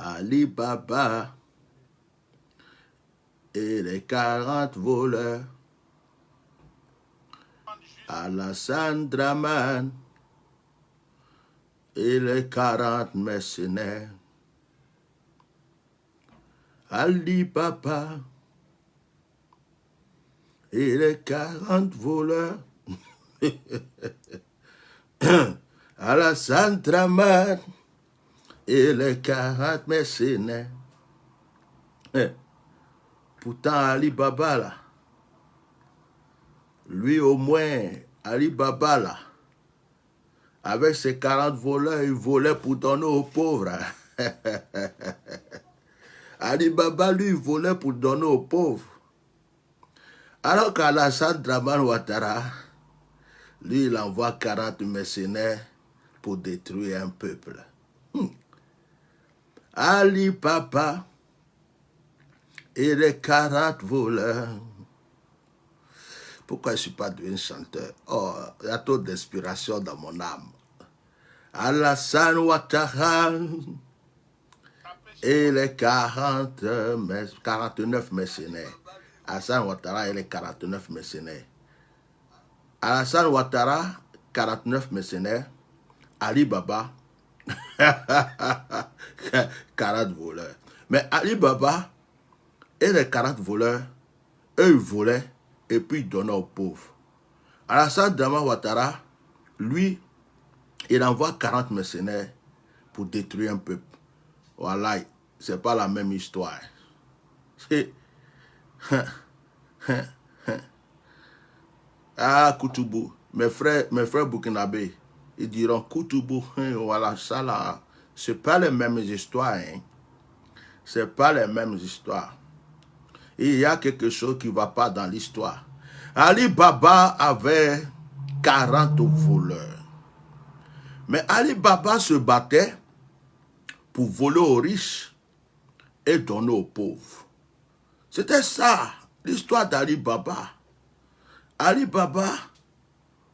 Ali Baba et les 40 voleurs, Alassane Draman et les 40 mercenaires, Ali Baba et les 40 voleurs, Alassane Draman et les 40 mercenaires. Pourtant, Ali Baba, là, lui au moins, Ali Baba, là, avec ses 40 voleurs, il volait pour donner aux pauvres. Ali Baba, lui, il volait pour donner aux pauvres. Alors qu'Alassane Draman Ouattara, lui, il envoie 40 mercenaires pour détruire un peuple. Ali Baba et les 40 voleurs. Pourquoi je ne suis pas devenu chanteur? Oh, il y a trop d'inspiration dans mon âme. Alassane Ouattara et les 49 mercenaires. Alassane Ouattara et les 49 mercenaires. Alassane Ouattara, 49 mercenaires. Ali Baba, 40 voleurs. Mais Ali Baba et les 40 voleurs, eux, ils volaient et puis ils donnaient aux pauvres. Alassane Draman Ouattara, lui, il envoie 40 mercenaires pour détruire un peuple. Voilà, c'est pas la même histoire. Ah, Koutoubou, mes frères burkinabés, ils diront Koutoubou, voilà, ça là, c'est pas les mêmes histoires. Hein. C'est pas les mêmes histoires. Il y a quelque chose qui ne va pas dans l'histoire. Ali Baba avait 40 voleurs. Mais Ali Baba se battait pour voler aux riches et donner aux pauvres. C'était ça, l'histoire d'Ali Baba. Ali Baba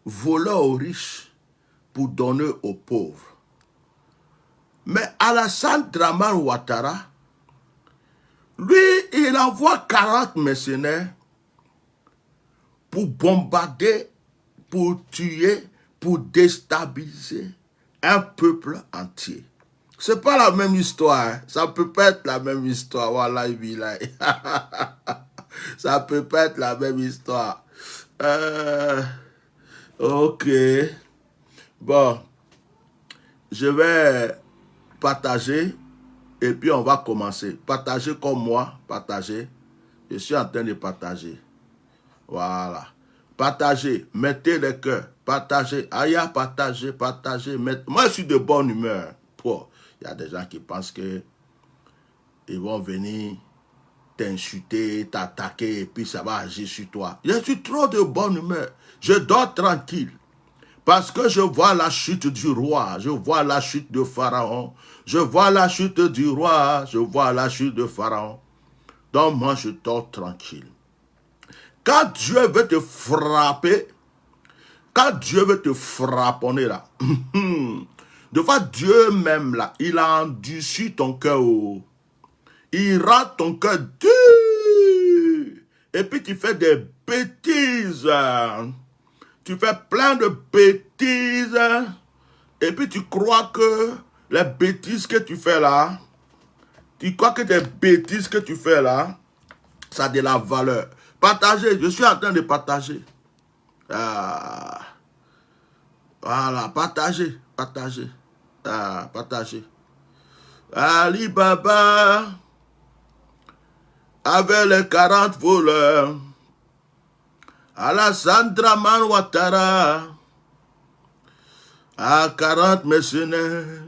volait aux riches pour donner aux pauvres. Mais Alassane Draman Ouattara, lui, il envoie 40 mercenaires pour bombarder, pour tuer, pour déstabiliser un peuple entier. C'est pas la même histoire. Ça peut pas être la même histoire. Voilà, ça peut pas être la même histoire. Ok. Bon. Je vais partager et puis on va commencer. Partager comme moi. Partager. Je suis en train de partager. Voilà. Partagez, mettez les cœurs, partagez, aïe, partagez, partagez. Moi, je suis de bonne humeur. Il y a des gens qui pensent que ils vont venir t'insulter, t'attaquer, et puis ça va agir sur toi. Je suis trop de bonne humeur. Je dors tranquille. Parce que je vois la chute du roi, je vois la chute de Pharaon, je vois la chute du roi, je vois la chute de Pharaon. Donc moi, je dors tranquille. Quand Dieu veut te frapper, quand Dieu veut te frapponner là, de fois Dieu même là, il a endurci ton cœur. Il rend ton cœur dur. Et puis tu fais des bêtises. Tu fais plein de bêtises. Et puis tu crois que les bêtises que tu fais là, tu crois que les bêtises que tu fais là, ça a de la valeur. Partagez, je suis en train de partager. Voilà, partagez, partagez. Partagez. Ali Baba avec les 40 voleurs. Alassane Draman Ouattara à 40 mercenaires.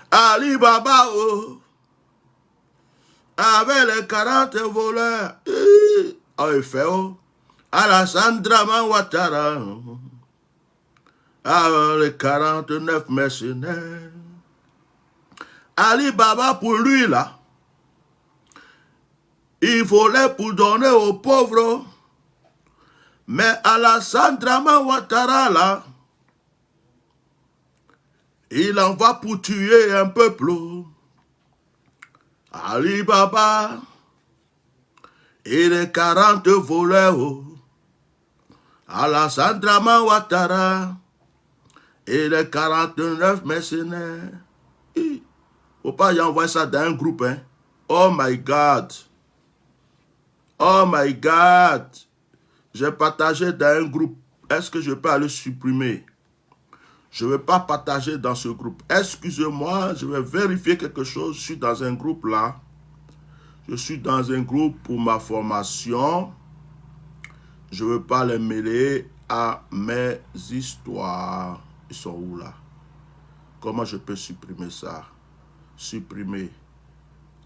Ali Baba avec les 40 voleurs. Il fait Alassane Draman Ouattara avec les 49 mercenaires. Ali Baba pour lui là, il volait pour donner aux pauvres. Mais Alassane Draman Ouattara là, il envoie pour tuer un peuple. Ali Baba et les 40 voleurs, Alassane Draman Ouattara et les 49 mercenaires. Faut pas y envoyer ça dans un groupe, hein. Oh my God. Oh my God. J'ai partagé dans un groupe. Est-ce que je peux aller supprimer? Je ne vais pas partager dans ce groupe. Excusez-moi, je vais vérifier quelque chose. Je suis dans un groupe là. Je suis dans un groupe pour ma formation. Je ne veux pas les mêler à mes histoires. Ils sont où là? Comment je peux supprimer ça? Supprimer.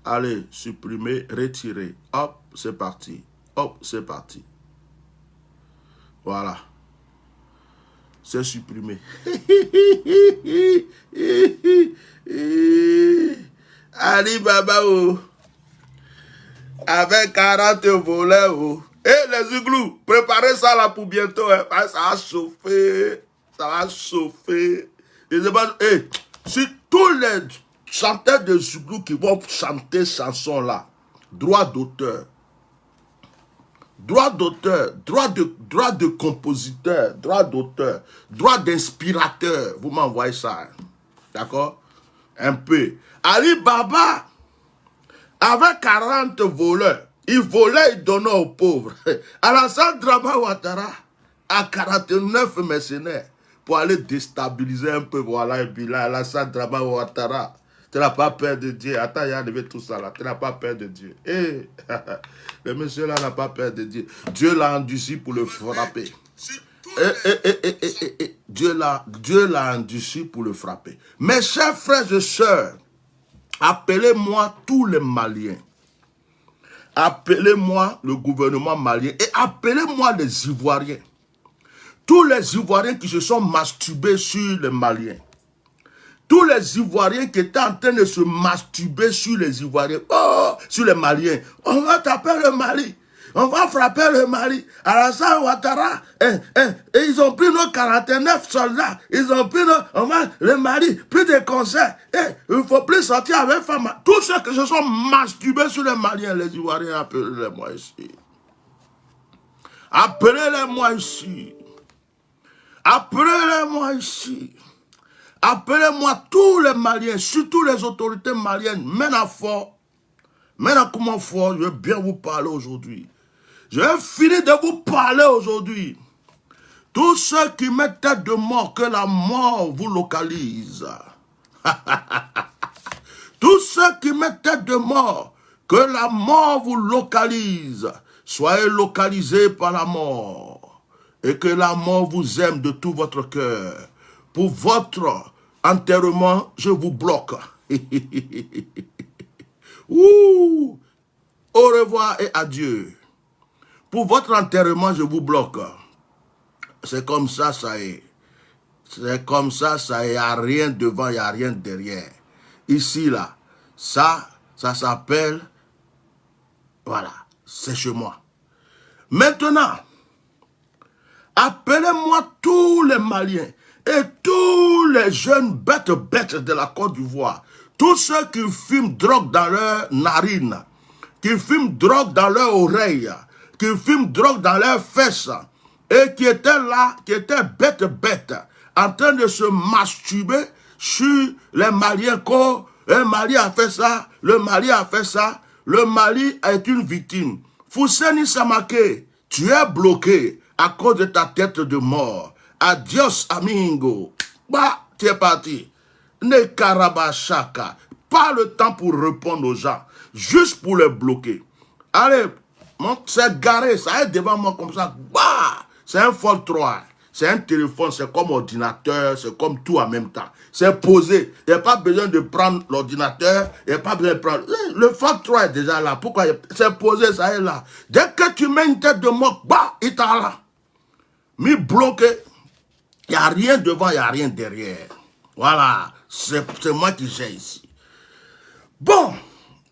Allez, supprimer, retirer. Hop, c'est parti. Hop, c'est parti. Voilà. C'est supprimé. Ali Baba, oh. Avec 40 volets, oh. Et les iglous, préparez ça là pour bientôt. Hein. Ça va chauffer. Ça va chauffer. Et si tous les chanteurs de iglous qui vont chanter cette chanson là, droit d'auteur. Droit d'auteur, droit de compositeur, droit d'auteur, droit d'inspirateur. Vous m'envoyez ça. D'accord? Un peu. Ali Baba, avec 40 voleurs, il volait, il donnait aux pauvres. Alassane Draman Ouattara, à 49 mercenaires, pour aller déstabiliser un peu. Voilà, et puis là, Alassane Draman Ouattara. Tu n'as pas peur de Dieu. Attends, il y a enlevé tout ça là. Tu n'as pas peur de Dieu. Eh, le monsieur là n'a pas peur de Dieu. Dieu l'a endurci pour le frapper. Dieu l'a endurci pour le frapper. Mes chers frères et sœurs, appelez-moi tous les Maliens. Appelez-moi le gouvernement malien et appelez-moi les Ivoiriens. Tous les Ivoiriens qui se sont masturbés sur les Maliens. Tous les Ivoiriens qui étaient en train de se masturber sur les Ivoiriens, sur les Maliens. On va taper le Mali. On va frapper le Mali. Alassane Ouattara, et ils ont pris nos 49 soldats. Ils ont pris le Mali, plus de concerts. Il ne faut plus sortir avec femmes. Tous ceux qui se sont masturbés sur les Maliens, les Ivoiriens, appelez-les-moi ici. Appelez-les-moi ici. Appelez-les-moi ici. Appelez-moi tous les Maliens, surtout les autorités maliennes. Maintenant fort, maintenant comment fort, je vais bien vous parler aujourd'hui. Je vais finir de vous parler aujourd'hui. Tous ceux qui mettent tête de mort, que la mort vous localise. Tous ceux qui mettent tête de mort, que la mort vous localise. Soyez localisés par la mort. Et que la mort vous aime de tout votre cœur. Pour votre enterrement, je vous bloque. Ouh. Au revoir et adieu. Pour votre enterrement, je vous bloque. C'est comme ça, ça est. C'est comme ça, ça est. Il n'y a rien devant, il n'y a rien derrière. Ici, là, ça s'appelle... Voilà, c'est chez moi. Maintenant, appelez-moi tous les Maliens. Et tous les jeunes bêtes de la Côte d'Ivoire, tous ceux qui fument drogue dans leurs narines, qui fument drogue dans leurs oreilles, qui fument drogue dans leurs fesses, et qui étaient là, qui étaient bêtes, en train de se masturber sur les Maliens. Un Mali a fait ça, le Mali a fait ça, le Mali est une victime. Fousseni Samake, tu es bloqué à cause de ta tête de mort. Adios, amigo. Bah, tu es parti. Ne Karabachaka. Pas le temps pour répondre aux gens. Juste pour les bloquer. Allez, c'est garé. Ça est devant moi comme ça. Bah, c'est un Fold 3. C'est un téléphone. C'est comme ordinateur. C'est comme tout en même temps. C'est posé. Il n'y a pas besoin de prendre l'ordinateur. Il n'y a pas besoin de prendre... Le Fold 3 est déjà là. Pourquoi? C'est posé, ça est là. Dès que tu mets une tête de mort, bah, il t'a là. Mi bloqué. Il n'y a rien devant, il n'y a rien derrière. Voilà, c'est moi qui j'ai ici. Bon,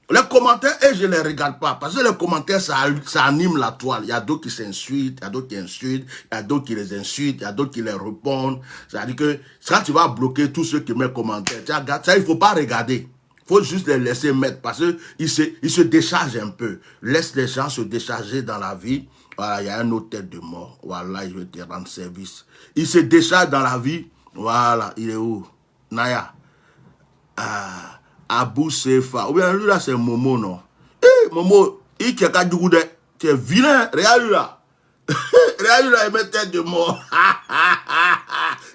les commentaires, et je ne les regarde pas, parce que les commentaires, ça anime la toile. Il y a d'autres qui s'insultent, il y a d'autres qui insultent, il y a d'autres qui les insultent, il y a d'autres qui les répondent. C'est-à-dire que quand tu vas bloquer tous ceux qui mettent commentaires, ça, il ne faut pas regarder. faut juste les laisser mettre parce qu'ils se déchargent un peu. Laisse les gens se décharger dans la vie. Voilà, il y a un autre tête de mort. Voilà, je vais te rendre service. Il se décharge dans la vie. Voilà, il est où? Naya. Abou Sefa. Ou bien lui là, c'est Momo, non? Momo, tu es vilain. Regarde lui là. Regarde lui là, il met tête de mort.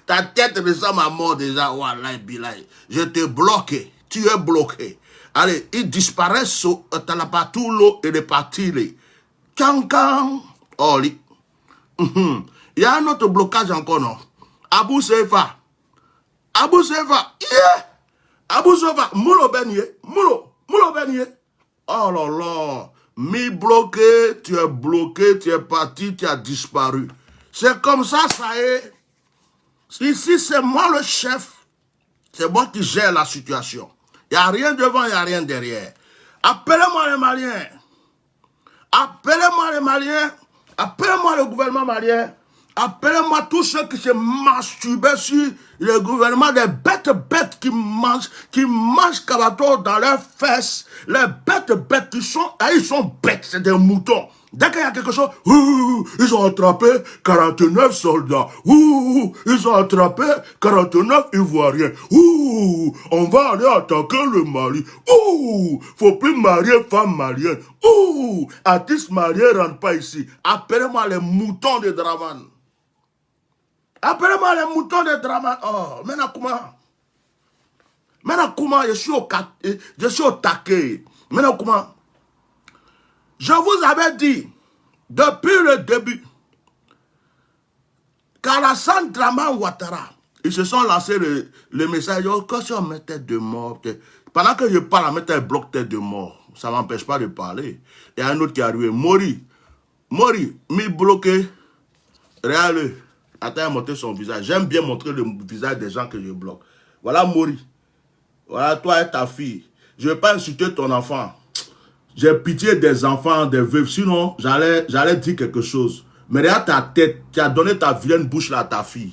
Ta tête ressemble à mort déjà. Wallah, bilay. Je te bloque. Tu es bloqué. Allez, il disparaît sur l'eau et les parties. Cancan. Oh, il y a un autre blocage encore, non? Abou Sefa. Abou Sefa. Yeah. Abou Sefa. Moulo Benye. Moulo Benye. Oh là là. Mi bloqué, tu es parti, tu as disparu. C'est comme ça, ça est. Ici, c'est moi le chef. C'est moi qui gère la situation. Il n'y a rien devant, il n'y a rien derrière. Appelez-moi les Maliens. Appelez-moi les Maliens. Appelez-moi le gouvernement malien. Appelez-moi tous ceux qui se masturbent sur le gouvernement, des bêtes qui mangent Kabato dans leurs fesses. Les bêtes qui sont, ils sont bêtes, c'est des moutons. Dès qu'il y a quelque chose, ils ont attrapé 49 soldats. Ils ont attrapé 49 Ivoiriens. On va aller attaquer le Mali. Faut plus marier femme malienne. Artistes mariés ne rentrent pas ici. Appelez-moi les moutons de Draman. Appelez-moi les moutons de Draman. Oh, maintenant comment je suis au taquet. Maintenant comment? Je vous avais dit, depuis le début, qu'Alassane Draman Ouattara, ils se sont lancés le message, quand si on met tête de mort, pendant que je parle, on met un bloc tête de mort, ça ne m'empêche pas de parler. Il y a un autre qui est arrivé, Mori, mi bloqué, regarde-le, attends, montrer son visage. J'aime bien montrer le visage des gens que je bloque. Voilà Mori, voilà toi et ta fille. Je ne vais pas insulter ton enfant. J'ai pitié des enfants, des veuves. Sinon, j'allais dire quelque chose. Mais regarde ta tête. Tu as donné ta vilaine bouche là à ta fille.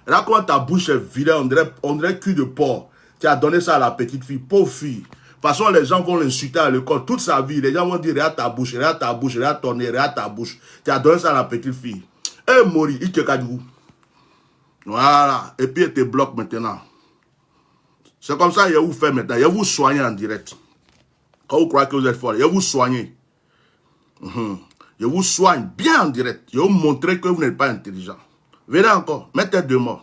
Regarde comment ta bouche est vilaine. On dirait cul de porc. Tu as donné ça à la petite fille. Pauvre fille. De toute façon, les gens vont l'insulter à l'école. Toute sa vie, les gens vont dire, regarde ta bouche, regarde ton nez, regarde ta bouche. Tu as donné ça à la petite fille. Eh, Mori, il te casse. Voilà. Et puis, il te bloque maintenant. C'est comme ça, il vous fait maintenant. Il vous soigne en direct. Quand vous croyez que vous êtes fort, je vous soigne. Je vous soigne bien en direct. Je vous montrer que vous n'êtes pas intelligent. Venez encore, mettez deux mots.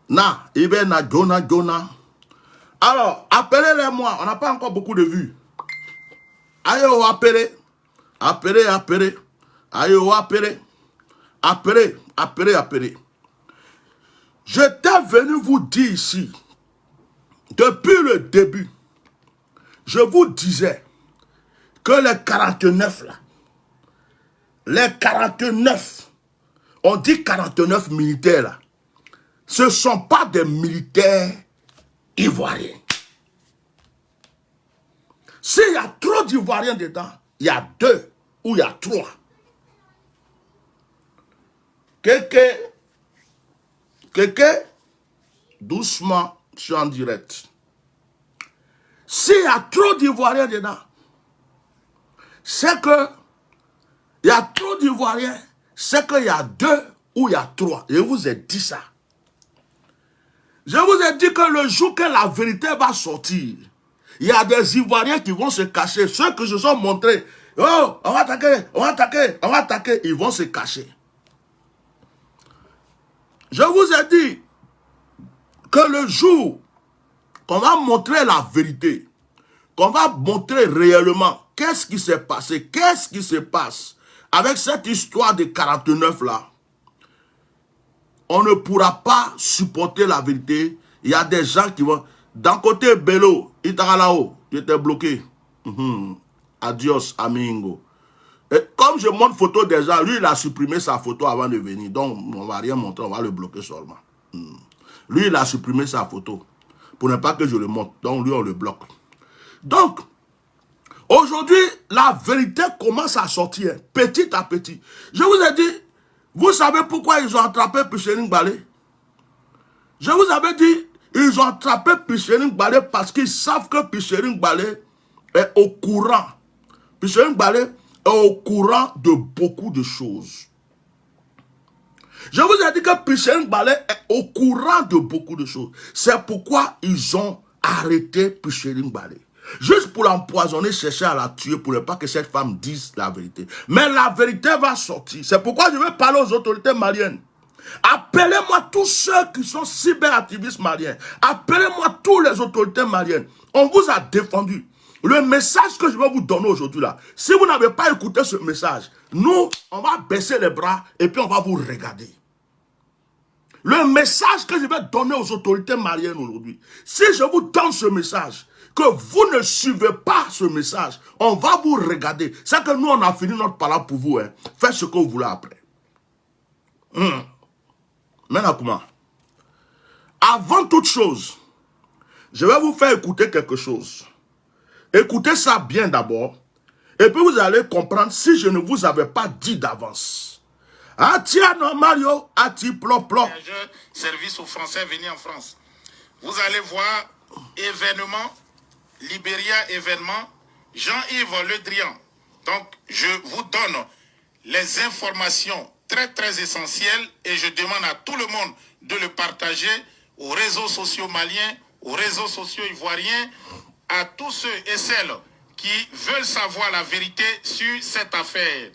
Na, Ibena, Jona. Alors, appelez-les-moi. On n'a pas encore beaucoup de vues. Allez, appelez. Appelez. Allez, appelez. J'étais venu vous dire ici, depuis le début, je vous disais que les 49 là, les 49, on dit 49 militaires là, ce ne sont pas des militaires ivoiriens. S'il y a trop d'Ivoiriens dedans, il y a 2 ou il y a 3. Kéké, doucement, je suis en direct. S'il y a trop d'Ivoiriens dedans, c'est que il y a trop d'Ivoiriens, c'est qu'il y a 2 ou il y a 3. Je vous ai dit ça. Je vous ai dit que le jour que la vérité va sortir, il y a des Ivoiriens qui vont se cacher. Ceux qui se sont montrés, oh, on va attaquer, ils vont se cacher. Je vous ai dit que le jour qu'on va montrer la vérité, qu'on va montrer réellement qu'est-ce qui s'est passé, qu'est-ce qui se passe avec cette histoire de 49 là, on ne pourra pas supporter la vérité. Il y a des gens qui vont... D'un côté, Bello, Itaralao, il était bloqué. Adios, amigo. Et comme je montre photo des gens, lui, il a supprimé sa photo avant de venir. Donc, on ne va rien montrer, on va le bloquer seulement. Lui, il a supprimé sa photo. Pour ne pas que je le montre. Donc, lui, on le bloque. Donc, aujourd'hui, la vérité commence à sortir petit à petit. Je vous ai dit, vous savez pourquoi ils ont attrapé Picheling Balé? Je vous avais dit, Ils ont attrapé Pichering Balé parce qu'ils savent que Pichering Balé est au courant. Pichering Balé est au courant de beaucoup de choses. Je vous ai dit que Pichering Balé est au courant de beaucoup de choses. C'est pourquoi ils ont arrêté Pichering Balé. Juste pour l'empoisonner, chercher à la tuer pour ne pas que cette femme dise la vérité. Mais la vérité va sortir. C'est pourquoi je vais parler aux autorités maliennes. Appelez-moi tous ceux qui sont cyberactivistes maliens. Appelez-moi tous les autorités maliennes. On vous a défendu. Le message que je vais vous donner aujourd'hui là, si vous n'avez pas écouté ce message, nous, on va baisser les bras et puis on va vous regarder. Le message que je vais donner aux autorités maliennes aujourd'hui, si je vous donne ce message, que vous ne suivez pas ce message, on va vous regarder. C'est que nous, on a fini notre parole pour vous. Hein. Faites ce que vous voulez après. Maintenant, comment? Avant toute chose, je vais vous faire écouter quelque chose. Écoutez ça bien d'abord. Et puis vous allez comprendre si je ne vous avais pas dit d'avance. Ah tiens, non, Mario, ah ti plop plop. Service aux Français venir en France. Vous allez voir événement, Libéria événement, Jean-Yves Le Drian. Donc, je vous donne les informations très essentielles et je demande à tout le monde de le partager aux réseaux sociaux maliens, aux réseaux sociaux ivoiriens, à tous ceux et celles qui veulent savoir la vérité sur cette affaire.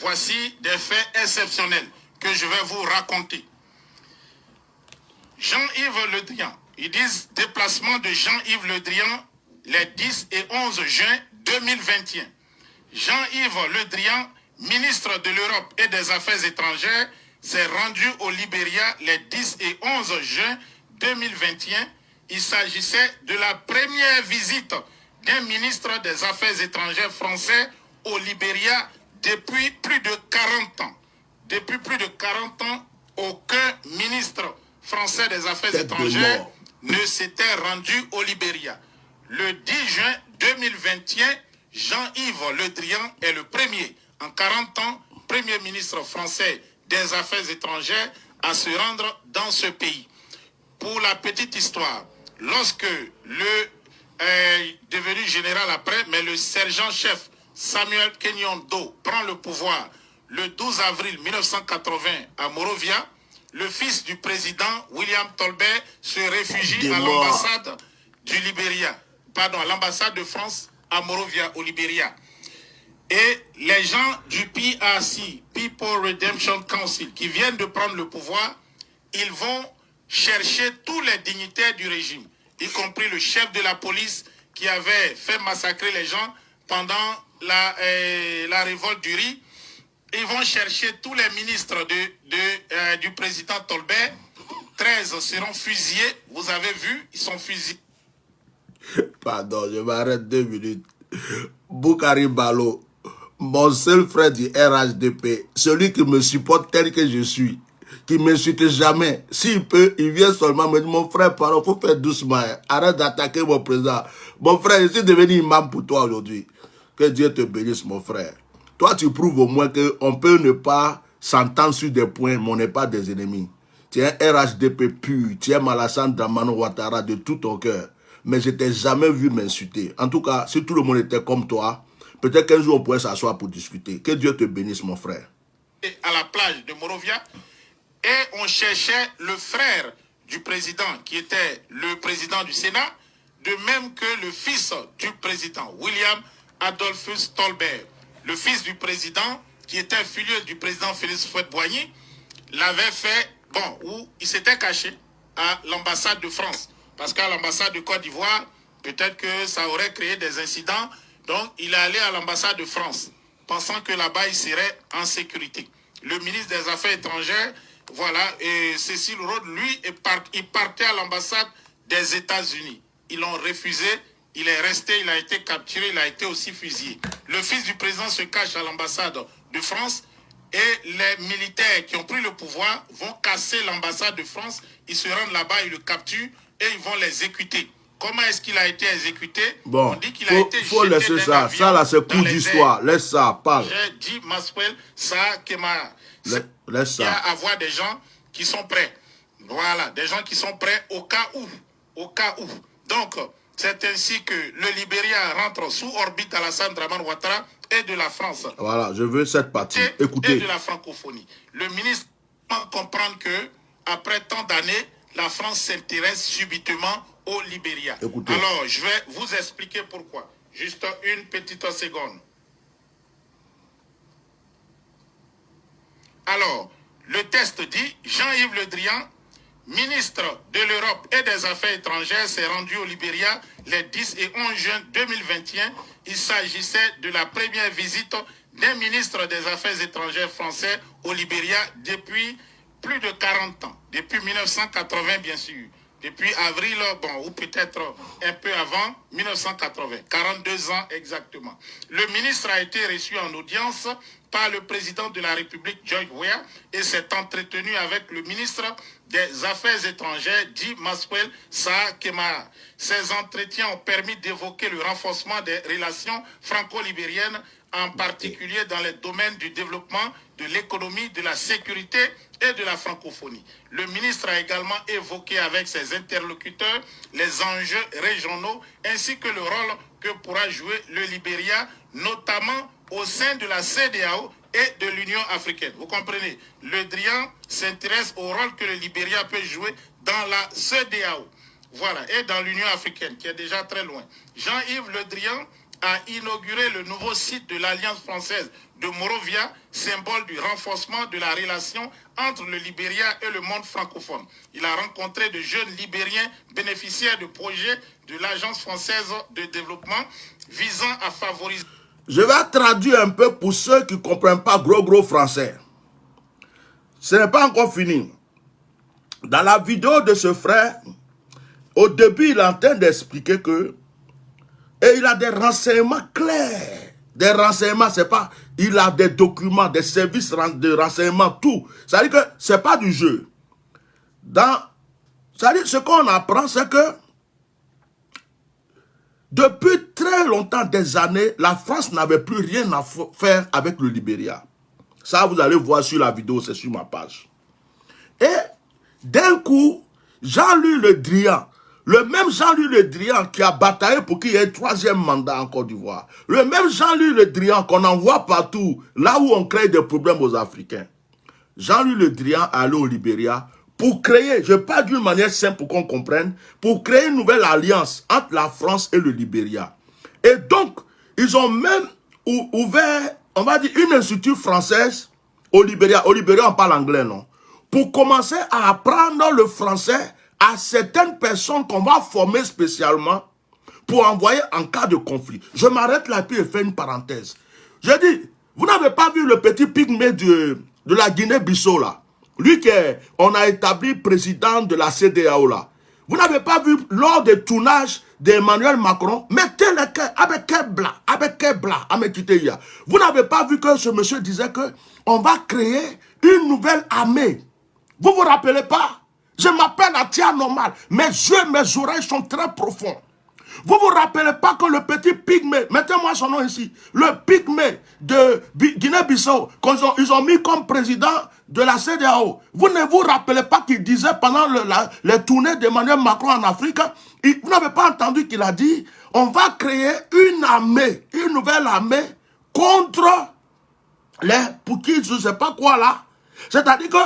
Voici des faits exceptionnels que je vais vous raconter. Jean-Yves Le Drian, ils disent déplacement de Jean-Yves Le Drian les 10 et 11 juin 2021. Jean-Yves Le Drian, ministre de l'Europe et des Affaires étrangères, s'est rendu au Libéria les 10 et 11 juin 2021. Il s'agissait de la première visite d'un ministre des Affaires étrangères français au Libéria depuis plus de 40 ans. Depuis plus de 40 ans, aucun ministre français des Affaires étrangères ne s'était rendu au Libéria. Le 10 juin 2021, Jean-Yves Le Drian est le premier, en 40 ans, premier ministre français des Affaires étrangères à se rendre dans ce pays. Pour la petite histoire, lorsque devenu général après, mais le sergent-chef Samuel Kenyon-Do prend le pouvoir le 12 avril 1980 à Monrovia, le fils du président William Tolbert se réfugie à l'ambassade du Libéria, pardon, à l'ambassade de France à Monrovia, au Libéria. Et les gens du PRC, People Redemption Council, qui viennent de prendre le pouvoir, ils vont chercher tous les dignitaires du régime, y compris le chef de la police qui avait fait massacrer les gens pendant la révolte du riz. Ils vont chercher tous les ministres du président Tolbert. 13 seront fusillés. Vous avez vu, ils sont fusillés. Pardon, je m'arrête 2 minutes. Boukari Balo, mon seul frère du RHDP, celui qui me supporte tel que je suis, qui ne m'insulte jamais. S'il peut, il vient seulement me dire, mon frère, pardon, il faut faire doucement. Arrête d'attaquer mon président. Mon frère, je suis devenu imam pour toi aujourd'hui. Que Dieu te bénisse, mon frère. Toi, tu prouves au moins qu'on peut ne pas s'entendre sur des points, mais on n'est pas des ennemis. Tu es un RHDP pur, tu es Alassane Dramane Ouattara de tout ton cœur. Mais je t'ai jamais vu m'insulter. En tout cas, si tout le monde était comme toi, peut-être qu'un jour on pourrait s'asseoir pour discuter. Que Dieu te bénisse, mon frère. À la plage de Monrovia, et on cherchait le frère du président, qui était le président du Sénat, de même que le fils du président, William Adolphus Tolbert. Le fils du président, qui était filieux du président Félix Houphouët-Boigny, l'avait fait, où il s'était caché à l'ambassade de France. Parce qu'à l'ambassade de Côte d'Ivoire, peut-être que ça aurait créé des incidents. Donc, il est allé à l'ambassade de France, pensant que là-bas, il serait en sécurité. Le ministre des Affaires étrangères, voilà, et Cécile Rhodes, lui, il partait à l'ambassade des États-Unis. Ils l'ont refusé. Il est resté, il a été capturé, il a été aussi fusillé. Le fils du président se cache à l'ambassade de France et les militaires qui ont pris le pouvoir vont casser l'ambassade de France. Ils se rendent là-bas, ils le capturent et ils vont l'exécuter. Comment est-ce qu'il a été exécuté? Bon, on dit qu'il a été faut jeté laisser ça. avion Ça, là, c'est coup les d'histoire. airs. Laisse ça, parle. J'ai dit, Maswell, ça, Laisse il y a ça. à avoir des gens qui sont prêts. Voilà, des gens qui sont prêts au cas où. au cas où. Donc, c'est ainsi que le Libéria rentre sous orbite Alassane Dramane Ouattara et de la France. Voilà, je veux cette partie. Écoutez. Et de la francophonie. Le ministre comprendre que, après tant d'années, la France s'intéresse subitement au Libéria. Écoutez. Alors, je vais vous expliquer pourquoi. Juste une petite seconde. Alors, le texte dit, Jean-Yves Le Drian, ministre de l'Europe et des Affaires étrangères, s'est rendu au Libéria les 10 et 11 juin 2021. Il s'agissait de la première visite d'un ministre des Affaires étrangères français au Libéria depuis plus de 40 ans, depuis 1980 bien sûr, depuis avril, bon, ou peut-être un peu avant 1980, 42 ans exactement. Le ministre a été reçu en audience par le président de la République, George Weah, et s'est entretenu avec le ministre des Affaires étrangères, dit Maswel Saakemara. Ces entretiens ont permis d'évoquer le renforcement des relations franco-libériennes, en particulier dans les domaines du développement, de l'économie, de la sécurité et de la francophonie. Le ministre a également évoqué avec ses interlocuteurs les enjeux régionaux ainsi que le rôle que pourra jouer le Libéria, notamment au sein de la CEDEAO et de l'Union africaine. Vous comprenez? Le Drian s'intéresse au rôle que le Libéria peut jouer dans la CEDEAO. Voilà, et dans l'Union africaine, qui est déjà très loin. Jean-Yves Le Drian a inauguré le nouveau site de l'Alliance française de Monrovia, symbole du renforcement de la relation entre le Libéria et le monde francophone. Il a rencontré de jeunes Libériens bénéficiaires de projets de l'Agence française de développement visant à favoriser... Je vais traduire un peu pour ceux qui ne comprennent pas gros français. Ce n'est pas encore fini. Dans la vidéo de ce frère, au début, il est en train d'expliquer que et il a des renseignements clairs. Des renseignements, c'est pas... Il a des documents, des services de renseignement, tout. C'est-à-dire que c'est pas du jeu. C'est-à-dire ce qu'on apprend, c'est que depuis très longtemps, des années, la France n'avait plus rien à faire avec le Libéria. Ça, vous allez voir sur la vidéo, c'est sur ma page. Et d'un coup, Jean-Louis Le Drian, le même Jean-Louis Le Drian qui a bataillé pour qu'il y ait un troisième mandat en Côte d'Ivoire, le même Jean-Louis Le Drian qu'on envoie partout, là où on crée des problèmes aux Africains. Jean-Louis Le Drian allé au Libéria pour créer, je parle d'une manière simple pour qu'on comprenne, pour créer une nouvelle alliance entre la France et le Libéria. Et donc, ils ont même ouvert, on va dire, une institut française au Libéria. Au Libéria, on parle anglais, non? Pour commencer à apprendre le français à certaines personnes qu'on va former spécialement pour envoyer en cas de conflit. Je m'arrête là puis je fais une parenthèse. Je dis, vous n'avez pas vu le petit pygmée de la Guinée-Bissau là? Lui qu'on a établi président de la CEDEAO là. Vous n'avez pas vu lors des tournages d'Emmanuel Macron, mettez le cœur avec quel blanc, à me quitter hier. Vous n'avez pas vu que ce monsieur disait que on va créer une nouvelle armée. Vous vous rappelez pas? Je m'appelle Atia Normal. Mes yeux, mes oreilles sont très profonds. Vous vous rappelez pas que le petit pygmée, mettez-moi son nom ici, le pygmée de Guinée-Bissau, ils ont mis comme président de la CEDEAO. Vous ne vous rappelez pas qu'il disait pendant les tournées d'Emmanuel Macron en Afrique, vous n'avez pas entendu qu'il a dit, on va créer une armée, une nouvelle armée contre pour qui je ne sais pas quoi là. C'est-à-dire que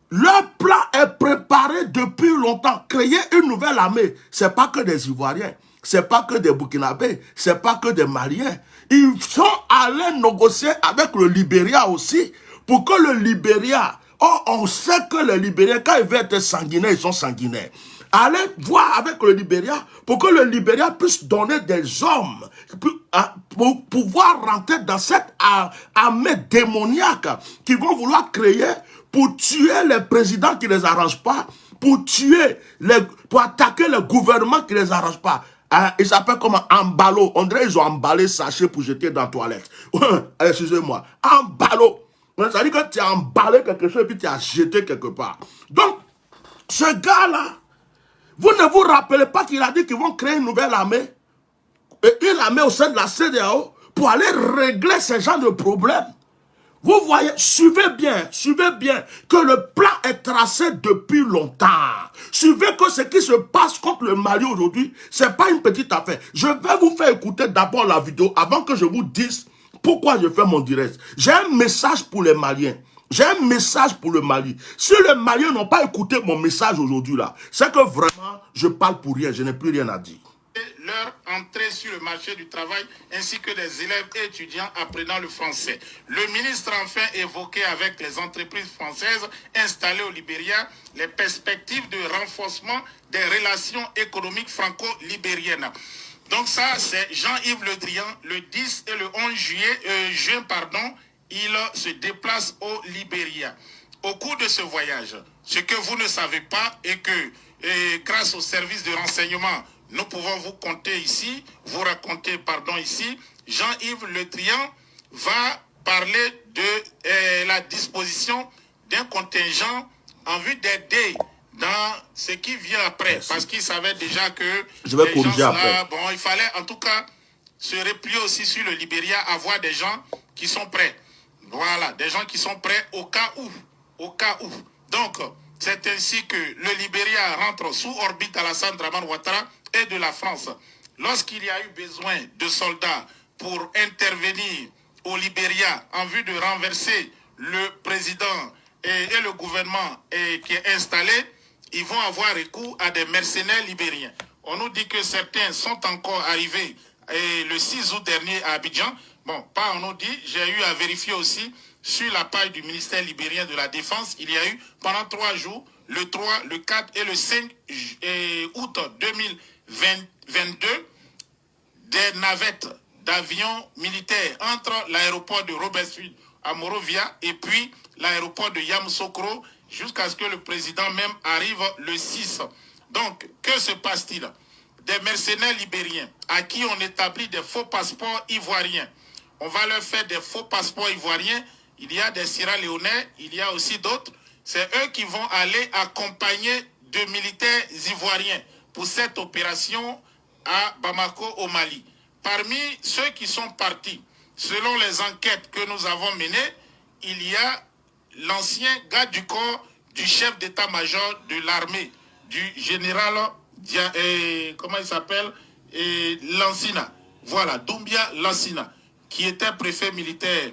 leur plan est préparé depuis longtemps. Créer une nouvelle armée, ce n'est pas que des Ivoiriens. Ce n'est pas que des Burkinabés, ce n'est pas que des Maliens. Ils sont allés négocier avec le Libéria aussi, pour que le Libéria, on sait que les Libériens, quand ils veulent être sanguinaires, ils sont sanguinaires. Allez voir avec le Libéria, pour que le Libéria puisse donner des hommes, pour pouvoir rentrer dans cette armée démoniaque, qu'ils vont vouloir créer, pour tuer les présidents qui ne les arrangent pas, pour attaquer le gouvernement qui ne les arrange pas. Il s'appelle comme un ballot. On dirait qu'ils ont emballé sachet pour jeter dans la toilette. Excusez-moi. Un ballot. Ça veut dire que tu as emballé quelque chose et puis tu as jeté quelque part. Donc, ce gars-là, vous ne vous rappelez pas qu'il a dit qu'ils vont créer une nouvelle armée, une armée au sein de la CEDEAO, pour aller régler ce genre de problèmes. Vous voyez, suivez bien que le plan est tracé depuis longtemps. Suivez que ce qui se passe contre le Mali aujourd'hui, c'est pas une petite affaire. Je vais vous faire écouter d'abord la vidéo avant que je vous dise pourquoi je fais mon direct. J'ai un message pour les Maliens. J'ai un message pour le Mali. Si les Maliens n'ont pas écouté mon message aujourd'hui là, c'est que vraiment, je parle pour rien, je n'ai plus rien à dire. Leur entrée sur le marché du travail ainsi que des élèves et étudiants apprenant le français. Le ministre a enfin évoqué avec les entreprises françaises installées au Libéria les perspectives de renforcement des relations économiques franco-libériennes. Donc ça, c'est Jean-Yves Le Drian, le 10 et le 11 juin, il se déplace au Libéria. Au cours de ce voyage, ce que vous ne savez pas est que grâce au service de renseignement, nous pouvons vous raconter ici, Jean-Yves Le Drian va parler de la disposition d'un contingent en vue d'aider dans ce qui vient après. Merci. Parce qu'il savait déjà que je vais corriger après. Bon, il fallait en tout cas se replier aussi sur le Libéria, avoir des gens qui sont prêts. Voilà, des gens qui sont prêts au cas où. Donc, c'est ainsi que le Libéria rentre sous orbite Alassane Dramane Ouattara et de la France. Lorsqu'il y a eu besoin de soldats pour intervenir au Libéria en vue de renverser le président et le gouvernement qui est installé, ils vont avoir recours à des mercenaires libériens. On nous dit que certains sont encore arrivés le 6 août dernier à Abidjan. Bon, pas on nous dit, j'ai eu à vérifier aussi sur la page du ministère libérien de la Défense, il y a eu pendant 3 jours, le 3, le 4 et le 5 août 2022, des navettes d'avions militaires entre l'aéroport de Robespierre à Monrovia et puis l'aéroport de Yamoussoukro jusqu'à ce que le président même arrive le 6. Donc, que se passe-t-il? Des mercenaires libériens à qui on établit des faux passeports ivoiriens. On va leur faire des faux passeports ivoiriens. Il y a des Sierra-Léonais, il y a aussi d'autres. C'est eux qui vont aller accompagner de militaires ivoiriens pour cette opération à Bamako, au Mali. Parmi ceux qui sont partis, selon les enquêtes que nous avons menées, il y a l'ancien garde du corps du chef d'état-major de l'armée, du général, comment il s'appelle, Lansina. Voilà, Doumbia Lansina, qui était préfet militaire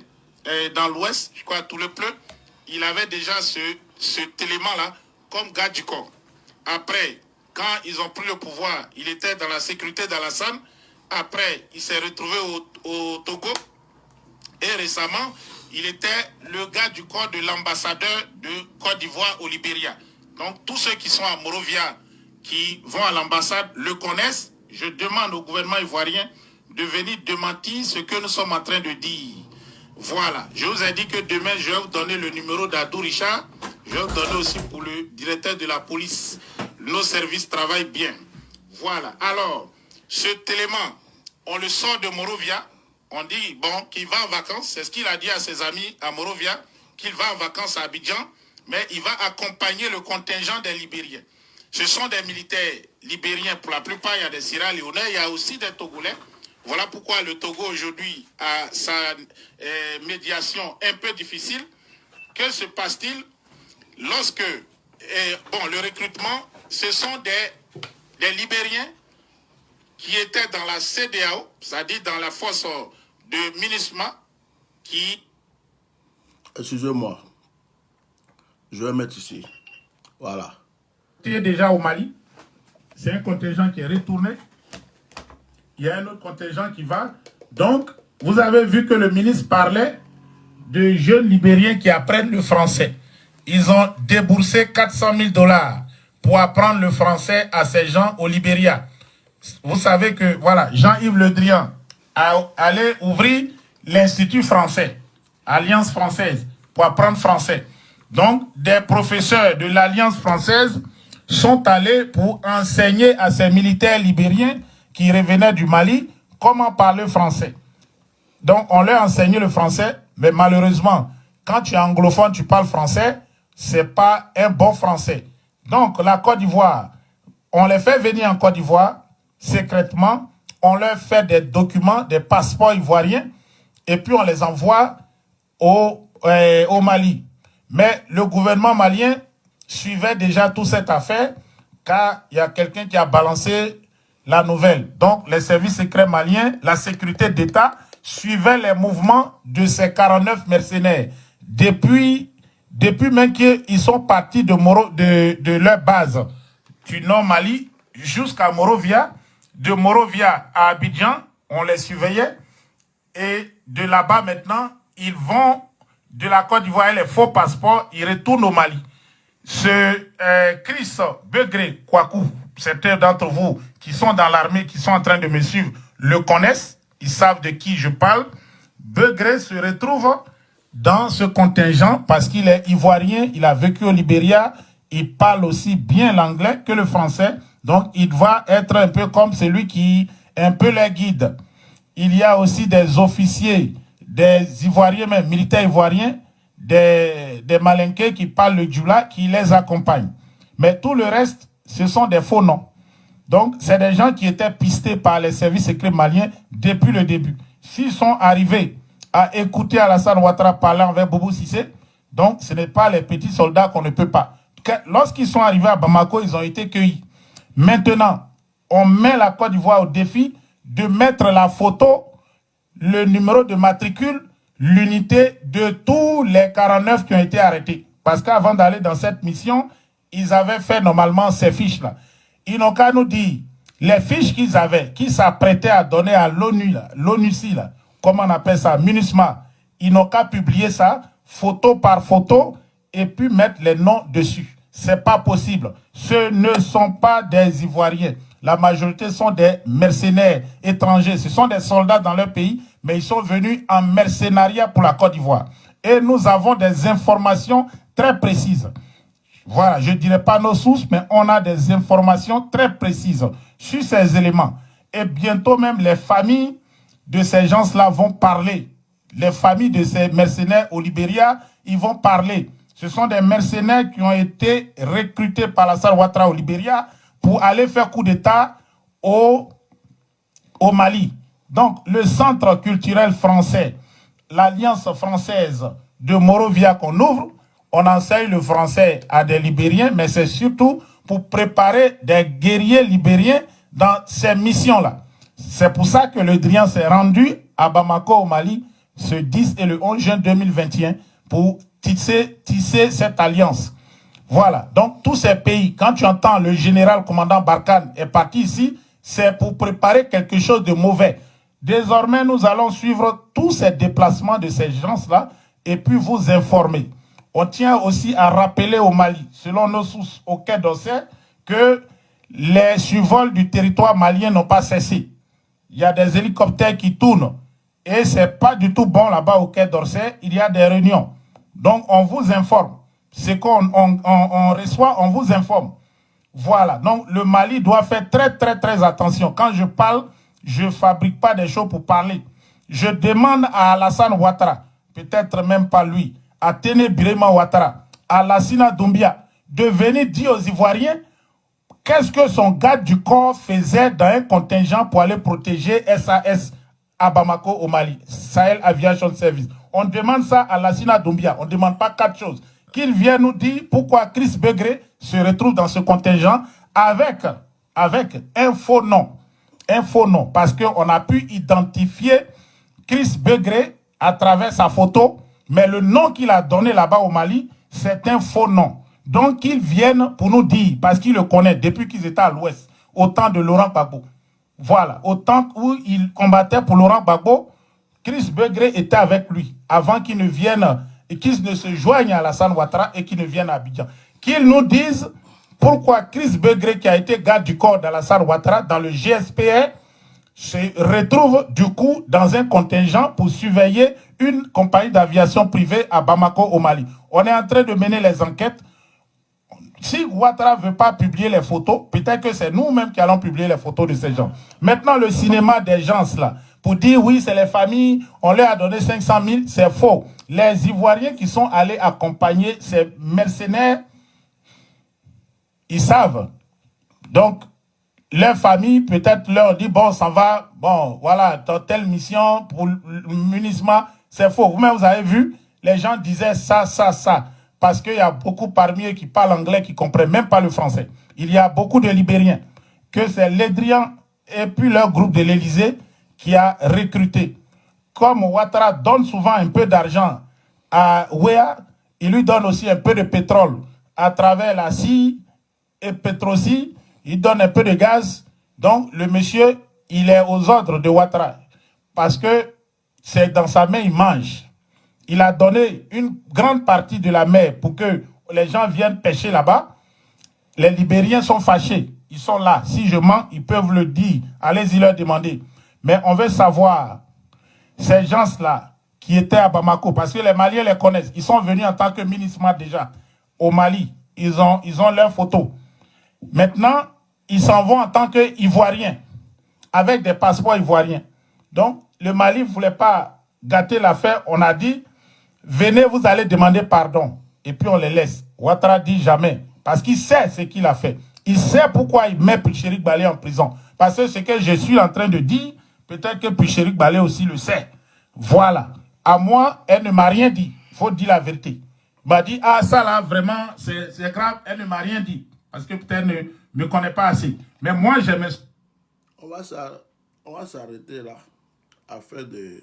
dans l'Ouest, je crois, tout le pleu. Il avait déjà cet élément-là comme garde du corps. Après, quand ils ont pris le pouvoir, il était dans la sécurité d'Alassane. Après, il s'est retrouvé au Togo. Et récemment, il était le garde du corps de l'ambassadeur de Côte d'Ivoire au Libéria. Donc, tous ceux qui sont à Monrovia, qui vont à l'ambassade, le connaissent. Je demande au gouvernement ivoirien de venir démentir ce que nous sommes en train de dire. Voilà. Je vous ai dit que demain, je vais vous donner le numéro d'Adou Richard. Je vais vous donner aussi pour le directeur de la police. Nos services travaillent bien. Voilà. Alors, cet élément, on le sort de Monrovia. On dit, bon, qu'il va en vacances. C'est ce qu'il a dit à ses amis à Monrovia, qu'il va en vacances à Abidjan, mais il va accompagner le contingent des Libériens. Ce sont des militaires libériens. Pour la plupart, il y a des Sierra-Léonais, il y a aussi des Togolais. Voilà pourquoi le Togo aujourd'hui a sa médiation un peu difficile. Que se passe-t-il lorsque, le recrutement, ce sont des Libériens qui étaient dans la CEDEAO, c'est-à-dire dans la force de MINUSMA, qui... Excusez-moi. Je vais mettre ici. Voilà. Qui est déjà au Mali. C'est un contingent qui est retourné. Il y a un autre contingent qui va. Donc, vous avez vu que le ministre parlait de jeunes Libériens qui apprennent le français. Ils ont déboursé 400 000 $ pour apprendre le français à ces gens au Libéria. Vous savez que, voilà, Jean-Yves Le Drian allait ouvrir l'Institut français, Alliance française, pour apprendre français. Donc, des professeurs de l'Alliance française sont allés pour enseigner à ces militaires libériens qui revenaient du Mali comment parler français. Donc, on leur enseignait le français, mais malheureusement, quand tu es anglophone, tu parles français, c'est pas un bon français. Donc, la Côte d'Ivoire, on les fait venir en Côte d'Ivoire, secrètement, on leur fait des documents, des passeports ivoiriens, et puis on les envoie au au Mali. Mais le gouvernement malien suivait déjà toute cette affaire, car il y a quelqu'un qui a balancé la nouvelle. Donc, les services secrets maliens, la sécurité d'État, suivaient les mouvements de ces 49 mercenaires. Depuis même qu'ils sont partis de leur base du Nord-Mali jusqu'à Morovia, de Morovia à Abidjan, on les surveillait, et de là-bas maintenant, ils vont de la Côte d'Ivoire, les faux passeports, ils retournent au Mali. Ce Chris Begré Kwaku, certains d'entre vous qui sont dans l'armée, qui sont en train de me suivre, le connaissent, ils savent de qui je parle. Begré se retrouve dans ce contingent parce qu'il est ivoirien, il a vécu au Libéria, il parle aussi bien l'anglais que le français, donc il va être un peu comme celui qui est un peu les guide. Il y a aussi des officiers, des Ivoiriens, même militaires ivoiriens, des Malinqués qui parlent le djoula, qui les accompagnent. Mais tout le reste, ce sont des faux noms. Donc, c'est des gens qui étaient pistés par les services secrets maliens depuis le début. S'ils sont arrivés à écouter Alassane Ouattara parler avec Boubou Cissé, donc ce n'est pas les petits soldats qu'on ne peut pas. Lorsqu'ils sont arrivés à Bamako, ils ont été cueillis. Maintenant, on met la Côte d'Ivoire au défi de mettre la photo, le numéro de matricule, l'unité de tous les 49 qui ont été arrêtés. Parce qu'avant d'aller dans cette mission, ils avaient fait normalement ces fiches-là. Ils n'ont qu'à nous dire, les fiches qu'ils avaient, qu'ils s'apprêtaient à donner à l'ONU, l'ONUCI, comment on appelle ça, MINUSMA, ils n'ont qu'à publier ça, photo par photo, et puis mettre les noms dessus. C'est pas possible. Ce ne sont pas des Ivoiriens. La majorité sont des mercenaires étrangers. Ce sont des soldats dans leur pays, mais ils sont venus en mercenariat pour la Côte d'Ivoire. Et nous avons des informations très précises. Voilà, je ne dirais pas nos sources, mais on a des informations très précises sur ces éléments. Et bientôt même, les familles de ces gens-là vont parler. Les familles de ces mercenaires au Libéria, ils vont parler. Ce sont des mercenaires qui ont été recrutés par Alassane Ouattara au Libéria pour aller faire coup d'État au Mali. Donc, le centre culturel français, l'Alliance française de Morovia qu'on ouvre, on enseigne le français à des Libériens, mais c'est surtout pour préparer des guerriers libériens dans ces missions-là. C'est pour ça que le Drian s'est rendu à Bamako, au Mali, ce 10 et le 11 juin 2021, pour tisser cette alliance. Voilà. Donc, tous ces pays, quand tu entends le général commandant Barkhane est parti ici, c'est pour préparer quelque chose de mauvais. Désormais, nous allons suivre tous ces déplacements de ces gens-là et puis vous informer. On tient aussi à rappeler au Mali, selon nos sources au Quai d'Orsay, que les survols du territoire malien n'ont pas cessé. Il y a des hélicoptères qui tournent et c'est pas du tout bon là-bas au Quai d'Orsay. Il y a des réunions. Donc, on vous informe. Ce qu'on reçoit, on vous informe. Voilà. Donc, le Mali doit faire très, très, très attention. Quand je parle, je ne fabrique pas des choses pour parler. Je demande à Alassane Ouattara, peut-être même pas lui, à Téné Birima Ouattara, à Lassina Doumbia, de venir dire aux Ivoiriens qu'est-ce que son garde du corps faisait dans un contingent pour aller protéger SAS à Bamako au Mali, Sahel Aviation Service. On demande ça à Lassina Doumbia. On ne demande pas 4 choses. Qu'il vienne nous dire pourquoi Chris Begré se retrouve dans ce contingent avec un faux nom. Un faux nom. Parce qu'on a pu identifier Chris Begré à travers sa photo, mais le nom qu'il a donné là-bas au Mali, c'est un faux nom. Donc qu'ils viennent pour nous dire, parce qu'ils le connaissent depuis qu'ils étaient à l'ouest, au temps de Laurent Gbagbo. Voilà, au temps où il combattait pour Laurent Gbagbo, Chris Begré était avec lui, avant qu'il ne vienne, et qu'il ne se joigne à Alassane Ouattara et qu'il ne vienne à Abidjan. Qu'ils nous disent pourquoi Chris Begré, qui a été garde du corps d'Alassane Ouattara dans le GSPR, se retrouve du coup dans un contingent pour surveiller une compagnie d'aviation privée à Bamako au Mali. On est en train de mener les enquêtes. Si Ouattara ne veut pas publier les photos, peut-être que c'est nous-mêmes qui allons publier les photos de ces gens. Maintenant, le cinéma des gens là, pour dire oui, c'est les familles, on leur a donné 500 000, c'est faux. Les Ivoiriens qui sont allés accompagner ces mercenaires, ils savent. Donc, leur famille, peut-être leur dit, bon, ça va, bon, voilà, dans telle mission pour le MINUSMA, c'est faux. Vous-même, vous avez vu, les gens disaient ça, parce qu'il y a beaucoup parmi eux qui parlent anglais, qui ne comprennent même pas le français. Il y a beaucoup de Libériens, que c'est Ledrian et puis leur groupe de l'Élysée qui a recruté. Comme Ouattara donne souvent un peu d'argent à Ouéa, il lui donne aussi un peu de pétrole à travers la CI et Petrosi, il donne un peu de gaz. Donc le monsieur, il est aux ordres de Ouattara parce que c'est dans sa main, il mange. Il a donné une grande partie de la mer pour que les gens viennent pêcher là-bas. Les Libériens sont fâchés. Ils sont là. Si je mens, ils peuvent le dire. Allez-y leur demander. Mais on veut savoir, ces gens-là qui étaient à Bamako, parce que les Maliens les connaissent. Ils sont venus en tant que ministres déjà au Mali. Ils ont leurs photos. Maintenant, ils s'en vont en tant qu'Ivoiriens, avec des passeports ivoiriens. Donc, le Mali ne voulait pas gâter l'affaire. On a dit, venez, vous allez demander pardon. Et puis on les laisse. Ouattara dit jamais. Parce qu'il sait ce qu'il a fait. Il sait pourquoi il met Picherik Balé en prison. Parce que ce que je suis en train de dire, peut-être que Picherik Balé aussi le sait. Voilà. À moi, elle ne m'a rien dit. Il faut dire la vérité. Elle m'a dit, ah ça là, vraiment, c'est grave. Elle ne m'a rien dit. Parce que peut-être ne me connaît pas assez. Mais moi, j'aime... On va s'arrêter là. Afin de...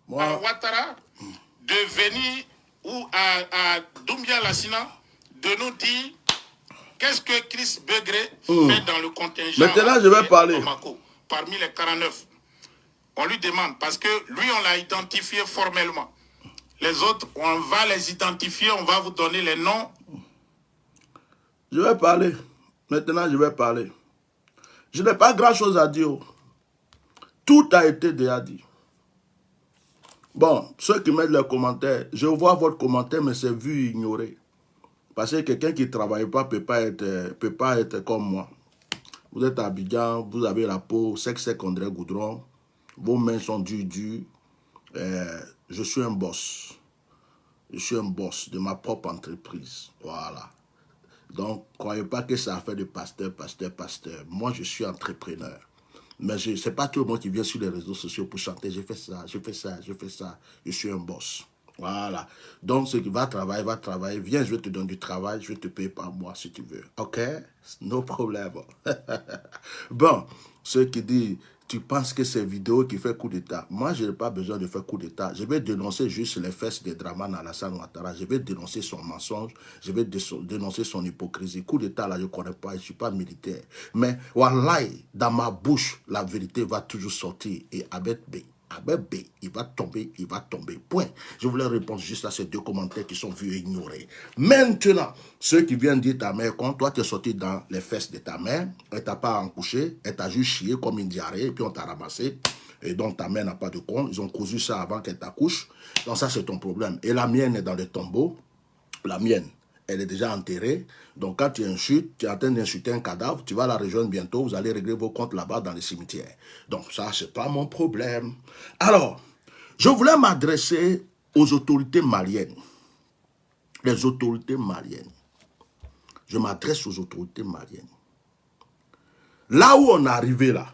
Moi... À Ouattara, de venir ou à Doumbia Lassina, de nous dire qu'est-ce que Chris Begré fait dans le contingent. Maintenant, je vais parler. Bamako, parmi les 49. On lui demande, parce que lui, on l'a identifié formellement. Les autres, on va les identifier, on va vous donner les noms. Je vais parler. Maintenant, je vais parler. Je n'ai pas grand-chose à dire. Tout a été déjà dit. Bon, ceux qui mettent leurs commentaires, je vois votre commentaire, mais c'est vu ignoré. Parce que quelqu'un qui ne travaille pas ne peut pas être comme moi. Vous êtes à Abidjan, vous avez la peau sec, on dirait goudron. Vos mains sont dures. Je suis un boss. Je suis un boss de ma propre entreprise. Voilà. Donc, ne croyez pas que ça a fait de pasteur. Moi, je suis entrepreneur. Mais ce n'est pas tout le monde qui vient sur les réseaux sociaux pour chanter. Je fais ça. Je suis un boss. Voilà. Donc, ceux qui va travailler. Viens, je vais te donner du travail. Je vais te payer par mois si tu veux. OK? No problème. Bon, ceux qui disent, tu penses que c'est vidéo qui fait coup d'État. Moi, je n'ai pas besoin de faire coup d'État. Je vais dénoncer juste les fesses de Draman Alassane Ouattara. Je vais dénoncer son mensonge. Je vais dénoncer son hypocrisie. Coup d'État, là, je ne connais pas. Je ne suis pas militaire. Mais, wallahi, dans ma bouche, la vérité va toujours sortir. Et Abed B, il va tomber. Point. Je voulais répondre juste à ces deux commentaires qui sont vus et ignorés. Maintenant, ceux qui viennent dire ta mère, quand toi tu es sorti dans les fesses de ta mère, elle t'a pas encouché, elle t'a juste chié comme une diarrhée, et puis on t'a ramassé. Et donc ta mère n'a pas de con. Ils ont cousu ça avant qu'elle t'accouche. Donc ça c'est ton problème. Et la mienne est dans le tombeau. La mienne, elle est déjà enterrée. Donc quand tu insultes, tu es en train d'insulter un cadavre, tu vas la rejoindre bientôt, vous allez régler vos comptes là-bas dans les cimetières. Donc ça, c'est pas mon problème. Alors, je voulais m'adresser aux autorités maliennes. Les autorités maliennes. Je m'adresse aux autorités maliennes. Là où on est arrivé là,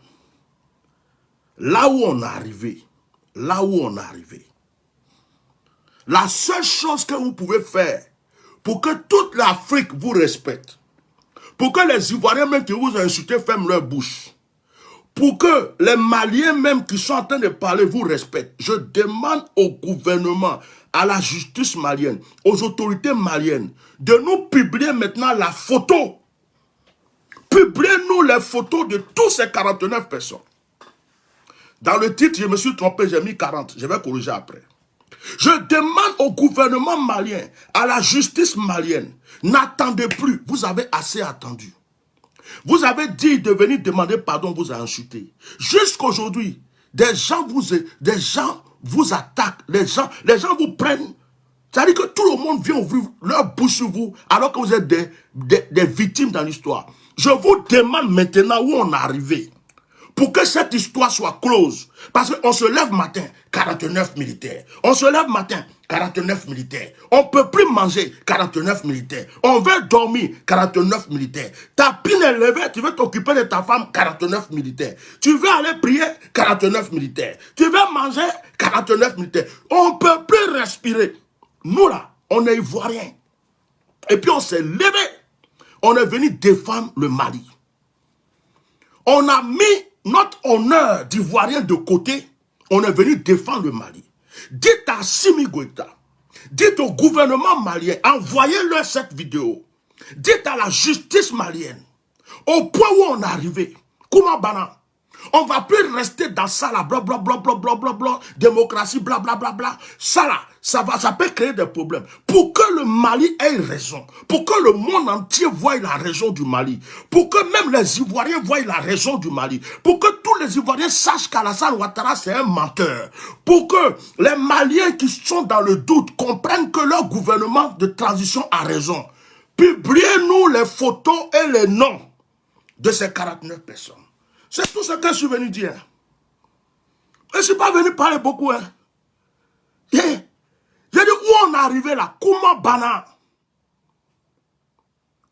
la seule chose que vous pouvez faire pour que toute l'Afrique vous respecte, pour que les Ivoiriens même qui vous insultent ferment leur bouche, pour que les Maliens même qui sont en train de parler vous respectent, je demande au gouvernement, à la justice malienne, aux autorités maliennes, de nous publier maintenant la photo. Publiez-nous les photos de tous ces 49 personnes. Dans le titre, je me suis trompé, j'ai mis 40. Je vais corriger après. Je demande au gouvernement malien, à la justice malienne, n'attendez plus, vous avez assez attendu. Vous avez dit de venir demander pardon, vous a insulté. Jusqu'aujourd'hui, des gens vous attaquent, les gens vous prennent. C'est-à-dire que tout le monde vient ouvrir leur bouche sur vous, alors que vous êtes des victimes dans l'histoire. Je vous demande maintenant où on est arrivé, pour que cette histoire soit close. Parce qu'on se lève matin, 49 militaires. On se lève matin, 49 militaires. On ne peut plus manger, 49 militaires. On veut dormir, 49 militaires. Ta pine est levée, tu veux t'occuper de ta femme, 49 militaires. Tu veux aller prier, 49 militaires. Tu veux manger, 49 militaires. On ne peut plus respirer. Nous là, on est Ivoiriens. Et puis on s'est levé. On est venu défendre le Mali. On a mis notre honneur d'Ivoirien de côté. On est venu défendre le Mali. Dites à Assimi Goïta, dites au gouvernement malien, envoyez-leur cette vidéo. Dites à la justice malienne, au point où on est arrivé, Koumabana, on ne va plus rester dans ça là, blablabla, démocratie, blablabla. Ça là, ça peut créer des problèmes. Pour que le Mali ait raison, pour que le monde entier voie la raison du Mali, pour que même les Ivoiriens voient la raison du Mali, pour que tous les Ivoiriens sachent qu'Alassane Ouattara c'est un menteur, pour que les Maliens qui sont dans le doute comprennent que leur gouvernement de transition a raison. Publiez-nous les photos et les noms de ces 49 personnes. C'est tout ce que je suis venu dire. Je ne suis pas venu parler beaucoup. Hein. J'ai dit où on est arrivé là. Koumabana.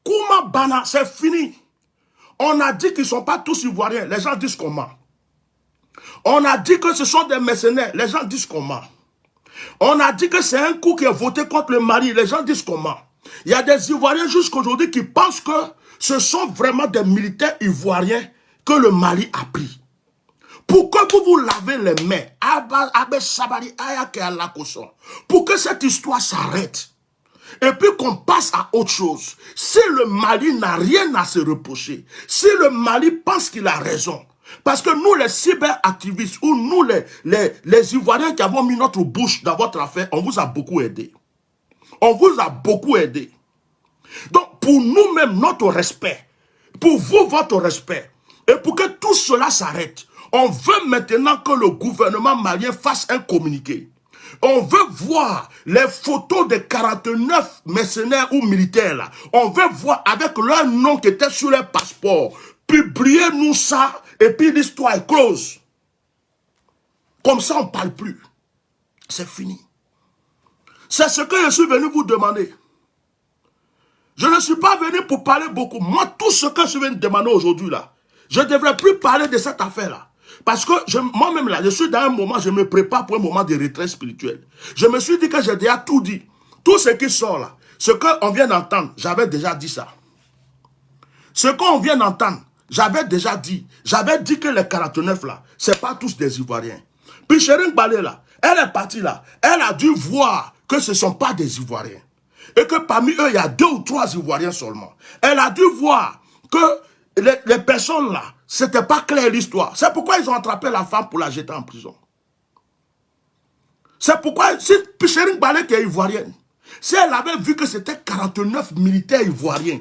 Koumabana, c'est fini. On a dit qu'ils ne sont pas tous Ivoiriens. Les gens disent comment. On a dit que ce sont des mercenaires. Les gens disent comment. On a dit que c'est un coup qui est voté contre le Mali. Les gens disent comment. Il y a des Ivoiriens jusqu'aujourd'hui qui pensent que ce sont vraiment des militaires ivoiriens que le Mali a pris. Pourquoi vous lavez les mains pour que cette histoire s'arrête et puis qu'on passe à autre chose. Si le Mali n'a rien à se reprocher, si le Mali pense qu'il a raison, parce que nous les cyberactivistes ou nous les Ivoiriens qui avons mis notre bouche dans votre affaire, on vous a beaucoup aidé. On vous a beaucoup aidé. Donc pour nous-mêmes, notre respect, pour vous, votre respect, et pour que tout cela s'arrête, on veut maintenant que le gouvernement malien fasse un communiqué. On veut voir les photos des 49 mercenaires ou militaires là. On veut voir avec leur nom qui était sur leur passeport. Publiez-nous ça et puis l'histoire est close. Comme ça on ne parle plus. C'est fini. C'est ce que je suis venu vous demander. Je ne suis pas venu pour parler beaucoup. Moi, tout ce que je viens de demander aujourd'hui là, je ne devrais plus parler de cette affaire-là. Parce que moi-même là, je suis dans un moment, je me prépare pour un moment de retrait spirituel. Je me suis dit que j'ai déjà tout dit. Tout ce qui sort là, ce qu'on vient d'entendre, j'avais déjà dit ça. Ce qu'on vient d'entendre, j'avais déjà dit. J'avais dit que les 49 là, ce n'est pas tous des Ivoiriens. Puis Chérine Balé là, elle est partie là, elle a dû voir que ce ne sont pas des Ivoiriens. Et que parmi eux, il y a 2 ou 3 Ivoiriens seulement. Elle a dû voir que les personnes là, c'était pas clair l'histoire. C'est pourquoi ils ont attrapé la femme pour la jeter en prison. C'est pourquoi, si Chérine Balé qui est ivoirienne, si elle avait vu que c'était 49 militaires ivoiriens,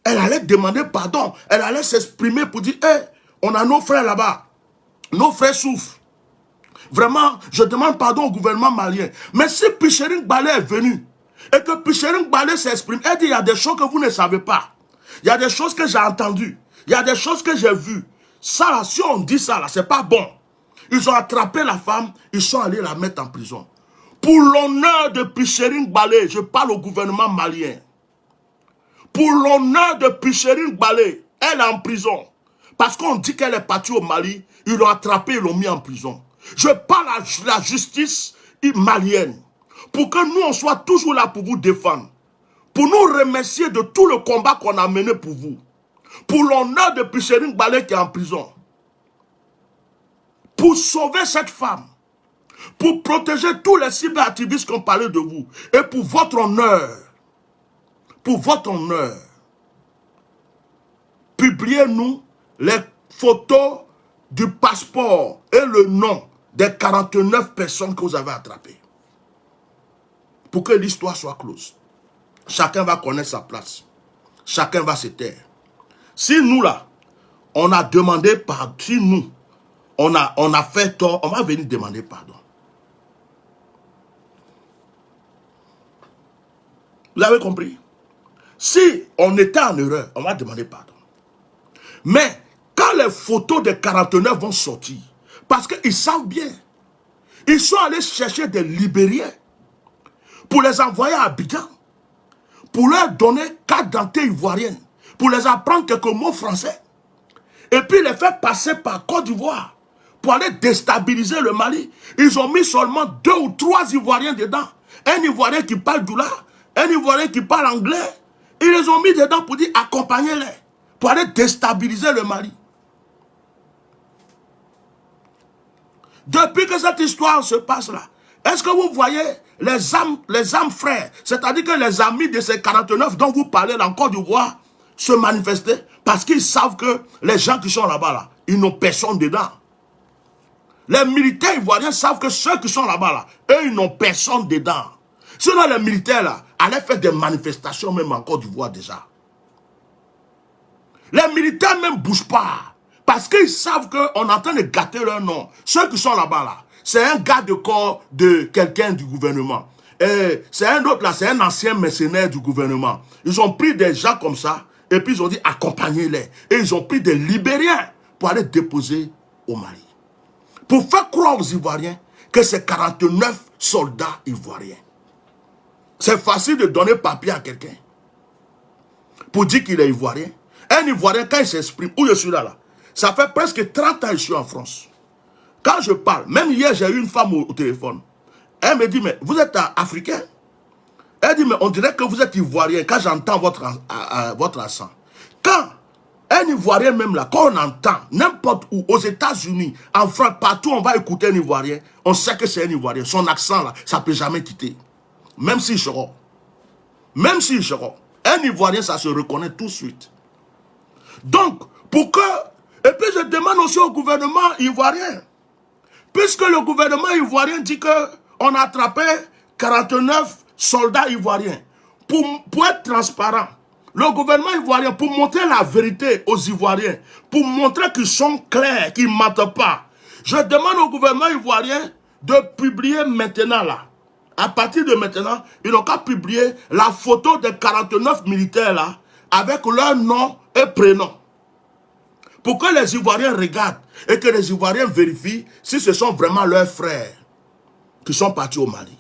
elle allait demander pardon. Elle allait s'exprimer pour dire, hey, on a nos frères là-bas. Nos frères souffrent. Vraiment, je demande pardon au gouvernement malien. Mais si Chérine Balé est venu, et que Chérine Balé s'exprime, elle dit, il y a des choses que vous ne savez pas. Il y a des choses que j'ai entendues. Il y a des choses que j'ai vues. Ça, là, si on dit ça, là, c'est pas bon. Ils ont attrapé la femme, ils sont allés la mettre en prison. Pour l'honneur de Chérine Balé, je parle au gouvernement malien. Pour l'honneur de Chérine Balé, elle est en prison. Parce qu'on dit qu'elle est partie au Mali, ils l'ont attrapée, ils l'ont mis en prison. Je parle à la justice malienne. Pour que nous, on soit toujours là pour vous défendre. Pour nous remercier de tout le combat qu'on a mené pour vous. Pour l'honneur de Chérine Balé qui est en prison. Pour sauver cette femme. Pour protéger tous les cyberactivistes qui ont parlé de vous. Et pour votre honneur. Pour votre honneur. Publiez-nous les photos du passeport et le nom des 49 personnes que vous avez attrapées. Pour que l'histoire soit close. Chacun va connaître sa place. Chacun va se taire. Si nous là, on a demandé pardon, si nous, on a fait tort, on va venir demander pardon. Vous avez compris? Si on était en erreur, on va demander pardon. Mais quand les photos des 49 vont sortir, parce qu'ils savent bien, ils sont allés chercher des Libériens pour les envoyer à Abidjan, pour leur donner carte d'identité ivoirienne, pour les apprendre quelques mots français, et puis les faire passer par Côte d'Ivoire, pour aller déstabiliser le Mali. Ils ont mis seulement 2 ou 3 Ivoiriens dedans. un Ivoirien qui parle doula, un Ivoirien qui parle anglais. Ils les ont mis dedans pour dire accompagnez-les, pour aller déstabiliser le Mali. Depuis que cette histoire se passe là, est-ce que vous voyez les âmes frères, c'est-à-dire que les amis de ces 49 dont vous parlez là en Côte d'Ivoire, se manifester parce qu'ils savent que les gens qui sont là-bas, là, ils n'ont personne dedans. Les militaires ivoiriens savent que ceux qui sont là-bas, là, eux, ils n'ont personne dedans. Sinon, les militaires là, allaient faire des manifestations même en Côte d'Ivoire déjà. Les militaires même ne bougent pas. Parce qu'ils savent qu'on est en train de gâter leur nom. Ceux qui sont là-bas, là, c'est un gars de corps de quelqu'un du gouvernement. Et c'est un autre là, c'est un ancien mercenaire du gouvernement. Ils ont pris des gens comme ça, et puis ils ont dit accompagnez-les. Et ils ont pris des Libériens pour aller déposer au Mali. Pour faire croire aux Ivoiriens que c'est 49 soldats ivoiriens. C'est facile de donner papier à quelqu'un pour dire qu'il est Ivoirien. Un Ivoirien, quand il s'exprime, où je suis là, ça fait presque 30 ans que je suis en France. Quand je parle, même hier, j'ai eu une femme au téléphone. Elle me dit, mais vous êtes africain? Elle dit, mais on dirait que vous êtes Ivoirien quand j'entends votre accent. Quand un Ivoirien même là, quand on entend, n'importe où, aux États-Unis, en France, partout, on va écouter un Ivoirien, on sait que c'est un Ivoirien. Son accent là, ça ne peut jamais quitter. Même s'il sera. Même s'il sera. Un Ivoirien, ça se reconnaît tout de suite. Donc, pour que... Et puis je demande aussi au gouvernement ivoirien, puisque le gouvernement ivoirien dit qu'on a attrapé 49 soldats ivoiriens, pour être transparent, le gouvernement ivoirien, pour montrer la vérité aux Ivoiriens, pour montrer qu'ils sont clairs, qu'ils ne mentent pas, je demande au gouvernement ivoirien de publier maintenant là. À partir de maintenant, ils n'ont qu'à publier la photo des 49 militaires là, avec leur nom et prénom. Pour que les Ivoiriens regardent et que les Ivoiriens vérifient si ce sont vraiment leurs frères qui sont partis au Mali.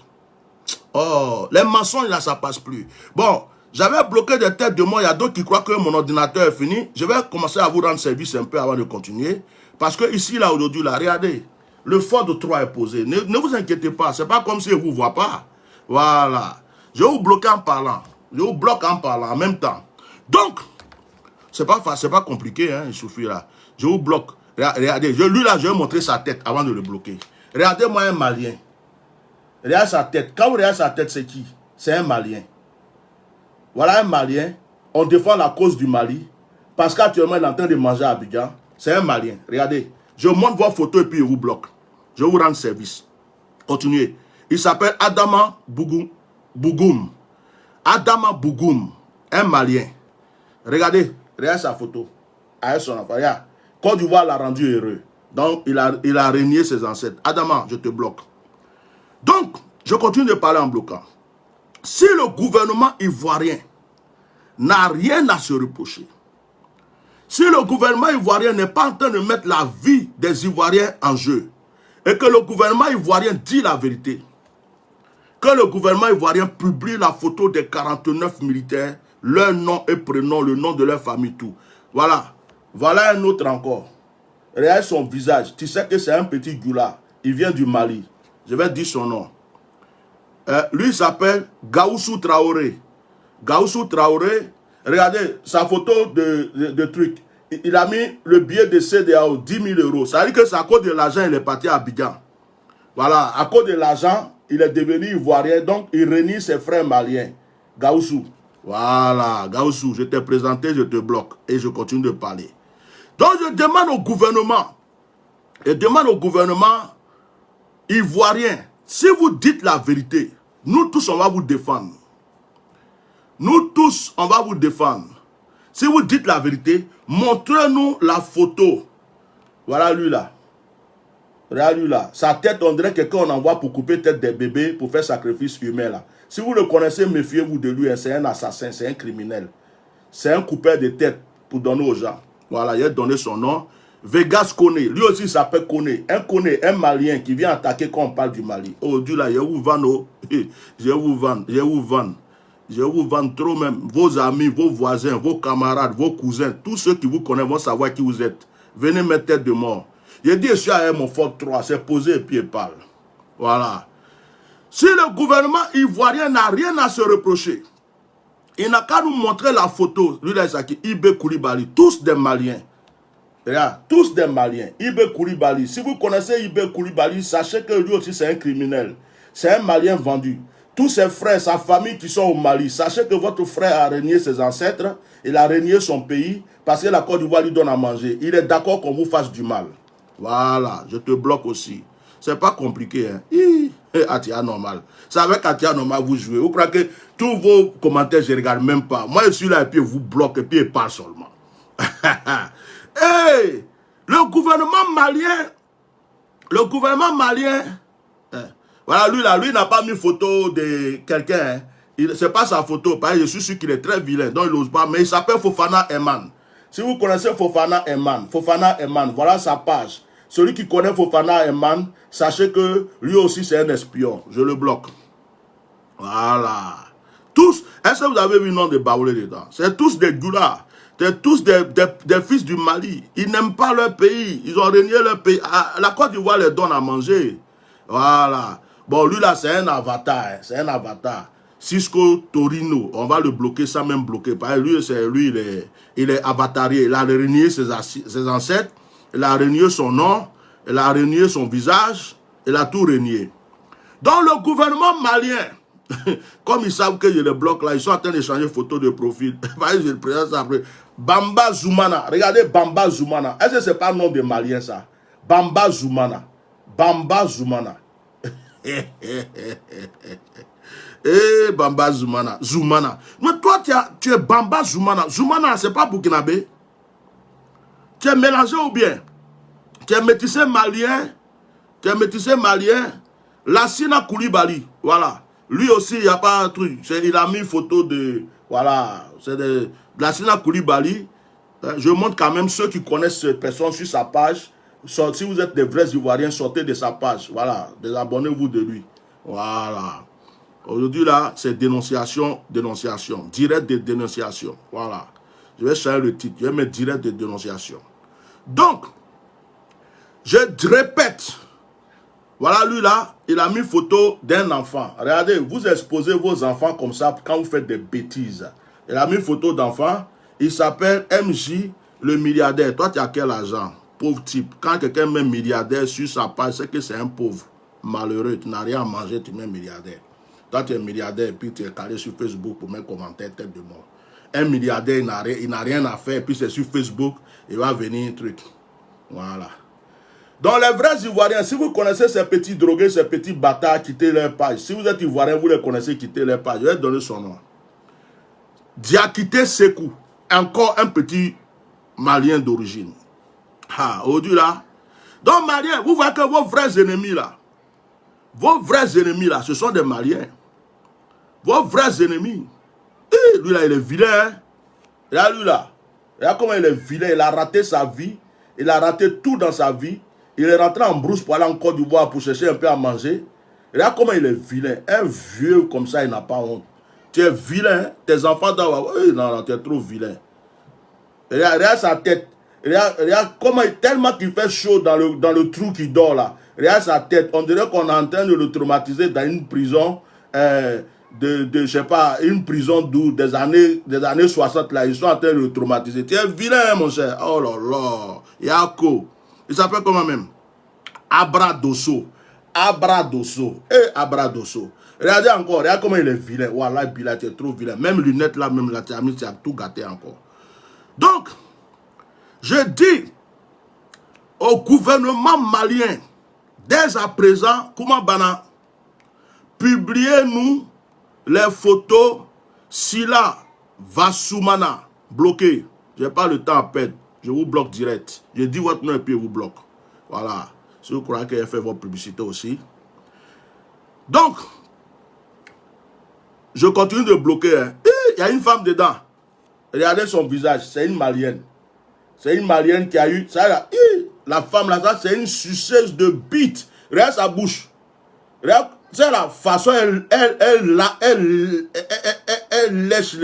Oh, les mensonges là, ça passe plus. Bon, j'avais bloqué des têtes de moi, il y a d'autres qui croient que mon ordinateur est fini. Je vais commencer à vous rendre service un peu avant de continuer. Parce que ici, là, aujourd'hui, là, regardez, le fort de Troie est posé. Ne vous inquiétez pas, c'est pas comme si je ne vous vois pas. Voilà. Je vais vous bloquer en parlant. Je vous bloque en parlant en même temps. Donc, c'est pas compliqué, hein, il suffit là. Je vous bloque. Regardez, lui là, je vais montrer sa tête avant de le bloquer. Regardez-moi un Malien. Regardez sa tête. Quand vous regardez sa tête, c'est qui? C'est un Malien. Voilà un Malien. On défend la cause du Mali. Parce qu'actuellement, il est en train de manger à Abidjan. C'est un Malien. Regardez. Je montre vos photos et puis je vous bloque. Je vous rends service. Continuez. Il s'appelle Adama Bougoum. Adama Bougoum. Un Malien. Regardez sa photo. Avec son enfant. Regarde. Côte d'Ivoire l'a rendu heureux. Donc, il a régné ses ancêtres. Adama, je te bloque. Donc, je continue de parler en bloquant. Si le gouvernement ivoirien n'a rien à se reprocher, si le gouvernement ivoirien n'est pas en train de mettre la vie des Ivoiriens en jeu, et que le gouvernement ivoirien dit la vérité, que le gouvernement ivoirien publie la photo des 49 militaires, leur nom et prénom, le nom de leur famille, tout. Voilà. Voilà un autre encore. Regarde son visage. Tu sais que c'est un petit goula. Il vient du Mali. Je vais dire son nom. Lui, il s'appelle Gaoussou Traoré. Gaoussou Traoré, regardez sa photo de truc. Il a mis le billet de CEDEAO, 10 000 euros. Ça veut dire que c'est à cause de l'argent, il est parti à Abidjan. Voilà, à cause de l'argent, il est devenu ivoirien, donc il renie ses frères maliens. Gaoussou. Voilà, Gaoussou, je t'ai présenté, je te bloque. Et je continue de parler. Donc je demande au gouvernement, ivoirien, si vous dites la vérité, nous tous, on va vous défendre. Nous tous, on va vous défendre. Si vous dites la vérité, montrez-nous la photo. Voilà lui là. Regarde lui là. Sa tête, on dirait que quelqu'un on envoie pour couper tête des bébés, pour faire sacrifice humain là. Si vous le connaissez, méfiez-vous de lui. C'est un assassin, c'est un criminel. C'est un coupeur de tête pour donner aux gens. Voilà, il a donné son nom. Vegas Kone. Lui aussi il s'appelle Kone. Un Malien qui vient attaquer quand on parle du Mali. Oh Dieu là, je vous vends. Je vous vends trop même. Vos amis, vos voisins, vos camarades, vos cousins, tous ceux qui vous connaissent vont savoir qui vous êtes. Venez mettre tête de mort. J'ai dit, je suis à mon fort 3, c'est posé et puis il parle. Voilà. Si le gouvernement ivoirien n'a rien à se reprocher, il n'a qu'à nous montrer la photo. Lui, là, c'est Ibé Koulibaly, tous des Maliens. Regarde, tous des Maliens. Ibé Koulibaly. Si vous connaissez Ibé Koulibaly, sachez que lui aussi, c'est un criminel. C'est un Malien vendu. Tous ses frères, sa famille qui sont au Mali, sachez que votre frère a régné ses ancêtres, il a régné son pays, parce que la Côte d'Ivoire lui donne à manger. Il est d'accord qu'on vous fasse du mal. Voilà, je te bloque aussi. C'est pas compliqué, hein. Atia normal. C'est avec Atia normal vous jouez. Vous croyez que tous vos commentaires, je ne regarde même pas. Moi, je suis là et puis je vous bloque et puis je parle seulement. Hey, le gouvernement malien, voilà, lui n'a pas mis photo de quelqu'un. Hein. C'est pas sa photo, parce que je suis sûr qu'il est très vilain, donc il n'ose pas, mais il s'appelle Fofana Eman. Si vous connaissez Fofana Eman, voilà sa page. Celui qui connaît Fofana Eman, sachez que lui aussi c'est un espion. Je le bloque. Voilà. Tous, est-ce que vous avez vu le nom de Baoulé dedans? C'est tous des Djoula. C'est tous des fils du Mali. Ils n'aiment pas leur pays. Ils ont régné leur pays. La Côte d'Ivoire les donne à manger. Voilà. Bon, lui là, c'est un avatar. Hein. C'est un avatar. Cisco Torino. On va le bloquer sans même bloquer. Parce que lui, il est avatarié. Il a régné ses ancêtres. Il a régné son nom. Il a régné son visage. Il a tout régné. Donc, le gouvernement malien, comme ils savent que je le bloque là, ils sont en train d'échanger photos de profil. Je le présente ça après. Bamba Zoumana. Regardez Bamba Zoumana. Est-ce que c'est pas le nom de Malien ça? Bamba Zoumana. Bamba Zoumana. Bamba Zoumana. Zoumana. Mais toi, tu es Bamba Zoumana. Zoumana, c'est pas burkinabé. Tu es mélangé ou bien? Tu es métissé malien. Lassina Koulibaly. Voilà. Lui aussi, il n'y a pas un truc. Il a mis une photo de... Voilà. C'est de Lassina Koulibaly. Je montre quand même ceux qui connaissent cette personne sur sa page. Si vous êtes des vrais Ivoiriens, sortez de sa page. Voilà. Désabonnez-vous de lui. Voilà. Aujourd'hui, là, c'est dénonciation. Direct de dénonciation. Voilà. Je vais changer le titre. Je vais mettre direct de dénonciation. Donc, je répète. Voilà, lui là, il a mis photo d'un enfant. Regardez, vous exposez vos enfants comme ça quand vous faites des bêtises. Il a mis photo d'enfant. Il s'appelle MJ, le milliardaire. Toi, tu as quel argent? Pauvre type. Quand quelqu'un met milliardaire sur sa page, c'est que c'est un pauvre. Malheureux, tu n'as rien à manger, tu mets milliardaire. Toi, tu es milliardaire et puis tu es calé sur Facebook pour mettre commentaire tête de mort. Un milliardaire, il n'a rien à faire, puis c'est sur Facebook, il va venir un truc. Voilà. Donc les vrais Ivoiriens, si vous connaissez ces petits drogués, ces petits bâtards, quittez leur page. Si vous êtes Ivoirien, vous les connaissez, quittez leur page. Je vais donner son nom. Diakité Sekou. Encore un petit Malien d'origine. Aujourd'hui là. Donc Malien, vous voyez que vos vrais ennemis là, ce sont des Maliens. Vos vrais ennemis. Lui là, il est vilain. Hein? Regarde lui là. Regarde comment il est vilain. Il a raté sa vie. Il a raté tout dans sa vie. Il est rentré en brousse pour aller en Côte d'Ivoire pour chercher un peu à manger. Regarde comment il est vilain. Un vieux comme ça, il n'a pas honte. Tu es vilain. Hein? Tes enfants doivent... non, tu es trop vilain. Regarde sa tête. Regarde comment tellement qu'il fait chaud dans le trou qui dort là. Regarde sa tête. On dirait qu'on est en train de le traumatiser dans une prison... je sais pas, une prison d'où des années 60 là, ils sont en train de le traumatiser. Tu es vilain, mon cher. Oh là là. Yako. Il s'appelle comment même? Abradosso. Abradosso. Abradosso. Regardez encore, regarde comment il est vilain. Voilà, Bila, tu es trop vilain. Même lunettes là, même là, tu as tout gâté encore. Donc, je dis au gouvernement malien, dès à présent, comment bana, publiez-nous les photos Sila Vassoumana bloqué. Je n'ai pas le temps à perdre. Je vous bloque direct. Je dis votre nom et puis je vous bloque. Voilà. Si vous croyez que j'ai fait votre publicité aussi. Donc, je continue de bloquer. Hein. Il y a une femme dedans. Regardez son visage. C'est une Malienne. C'est une Malienne qui a eu... Ça, là, la femme là, c'est une suceuse de bite. Regarde sa bouche. Regarde. C'est la façon, elle lèche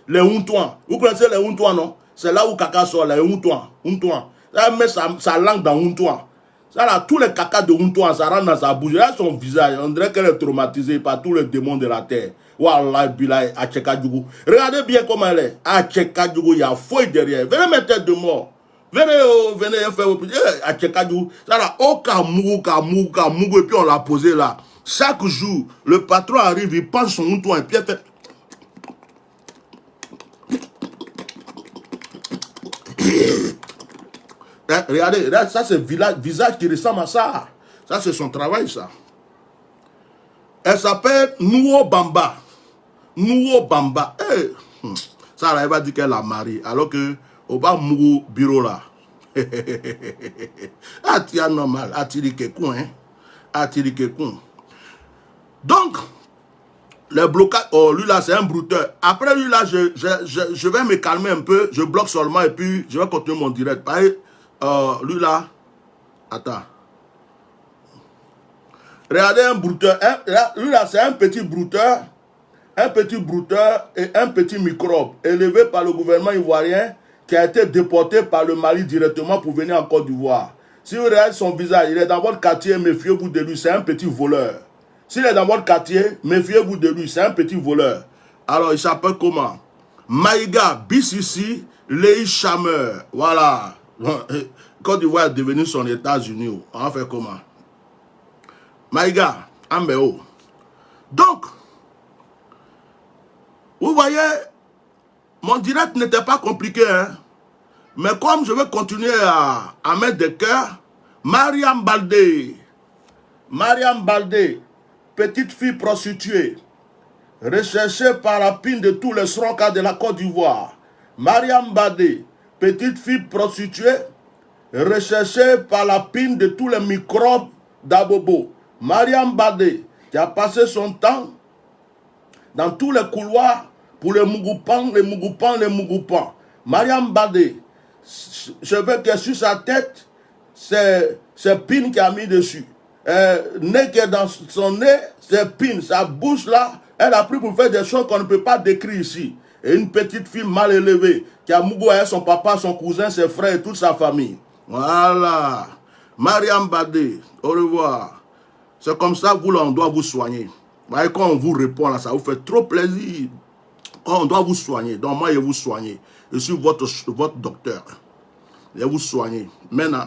les houtouans. Vous connaissez les houtouans, non? C'est là où caca sort, les houtouans. Elle met sa langue dans houtouan. Ça là, tous les caca de Huntua, ça rentre dans sa bouche. Là, son visage, on dirait qu'elle est traumatisée par tous les démons de la terre. Wallah, Bilay, Achekadjougou. Regardez bien comment elle est. Achekadjougou, il y a fouille derrière. Venez mettre tête de mort. Venez, venez faire vos petits. Achekadjougou. Ça là, oh, Kamougou, et puis on l'a posé là. Chaque jour, le patron arrive, il pense son Huntua, et puis il fait. Regardez, ça c'est visage qui ressemble à ça. Ça c'est son travail, ça. Elle s'appelle Nouo Bamba. Nouo Bamba. Hey. Ça là, elle va dire qu'elle a marié. Alors que, au bas Mougou bureau là. Ah, tiens, normal. Ah, tiri quelqu'un, hein. Ah, tiri quelqu'un. Donc, le blocage, oh, lui là, c'est un brouteur. Après lui là, je vais me calmer un peu. Je bloque seulement et puis je vais continuer mon direct. Pareil. Lui là, attends. Regardez un brouteur. Lui là, c'est un petit brouteur et un petit microbe élevé par le gouvernement ivoirien qui a été déporté par le Mali directement pour venir en Côte d'Ivoire. Si vous regardez son visage, il est dans votre quartier, méfiez-vous de lui, c'est un petit voleur. S'il est dans votre quartier, méfiez-vous de lui, c'est un petit voleur. Alors, il s'appelle comment? Maïga BCC Lei Chameur. Voilà. Côte d'Ivoire est devenu son États-Unis. On va faire comment? Maïga, Ambeo. Donc, vous voyez, mon direct n'était pas compliqué, hein? Mais comme je vais continuer à mettre des cœurs, Mariam Baldé, petite fille prostituée, recherchée par la pine de tous les sronkas de la Côte d'Ivoire. Mariam Baldé, petite fille prostituée, recherchée par la pine de tous les microbes d'Abobo. Mariam Baldé, qui a passé son temps dans tous les couloirs pour les Mougoupan. Mariam Baldé, je veux que sur sa tête, c'est pin qui a mis dessus. Nez qui est dans son nez, c'est pin. Sa bouche là, elle a pris pour faire des choses qu'on ne peut pas décrire ici. Et une petite fille mal élevée qui a mougou avec son papa, son cousin, ses frères et toute sa famille. Voilà. Mariam Baldé, au revoir. C'est comme ça que on doit vous soigner. Voyez, quand on vous répond là, ça vous fait trop plaisir. Quand on doit vous soigner, donc moi je vais vous soigner. Je suis votre docteur. Je vais vous soigner. Maintenant,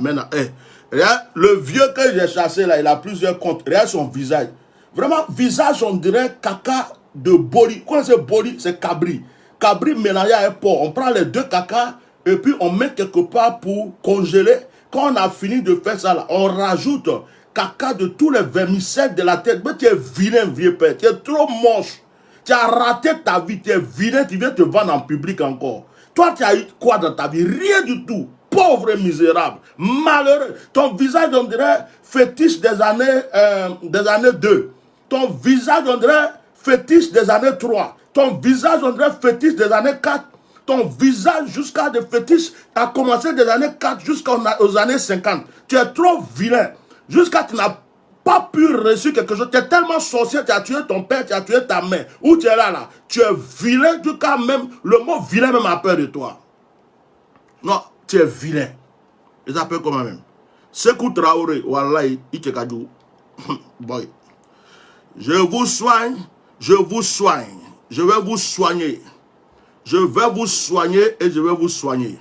regarde, le vieux que j'ai chassé là, il a plusieurs comptes. Regarde son visage. Vraiment, visage, on dirait caca de boli. Quoi c'est boli? C'est cabri. Cabri mélangé à un porc. On prend les deux caca et puis on met quelque part pour congeler. Quand on a fini de faire ça là, on rajoute caca de tous les vermicelles de la tête. Mais tu es vilain, vieux père. Tu es trop moche. Tu as raté ta vie. Tu es vilain. Tu viens te vendre en public encore. Toi, tu as eu quoi dans ta vie? Rien du tout. Pauvre et misérable. Malheureux. Ton visage, on dirait fétiche des années 2. Ton visage, on dirait fétiche des années 3. Ton visage, on dirait fétiche des années 4. Ton visage jusqu'à des fétiches a commencé des années 4 jusqu'aux années 50. Tu es trop vilain. Jusqu'à tu n'as pas pu réussir quelque chose. Tu es tellement sorcier, tu as tué ton père, tu as tué ta mère. Où tu es là. Tu es vilain jusqu'à même, le mot vilain même a peur de toi. Non, tu es vilain. Ils appellent comment même. Sekou Traoré, Wallahi, Ichekadou. Boy. Je vous soigne, je vous soigne. Je vais vous soigner. Je vais vous soigner et je vais vous soigner.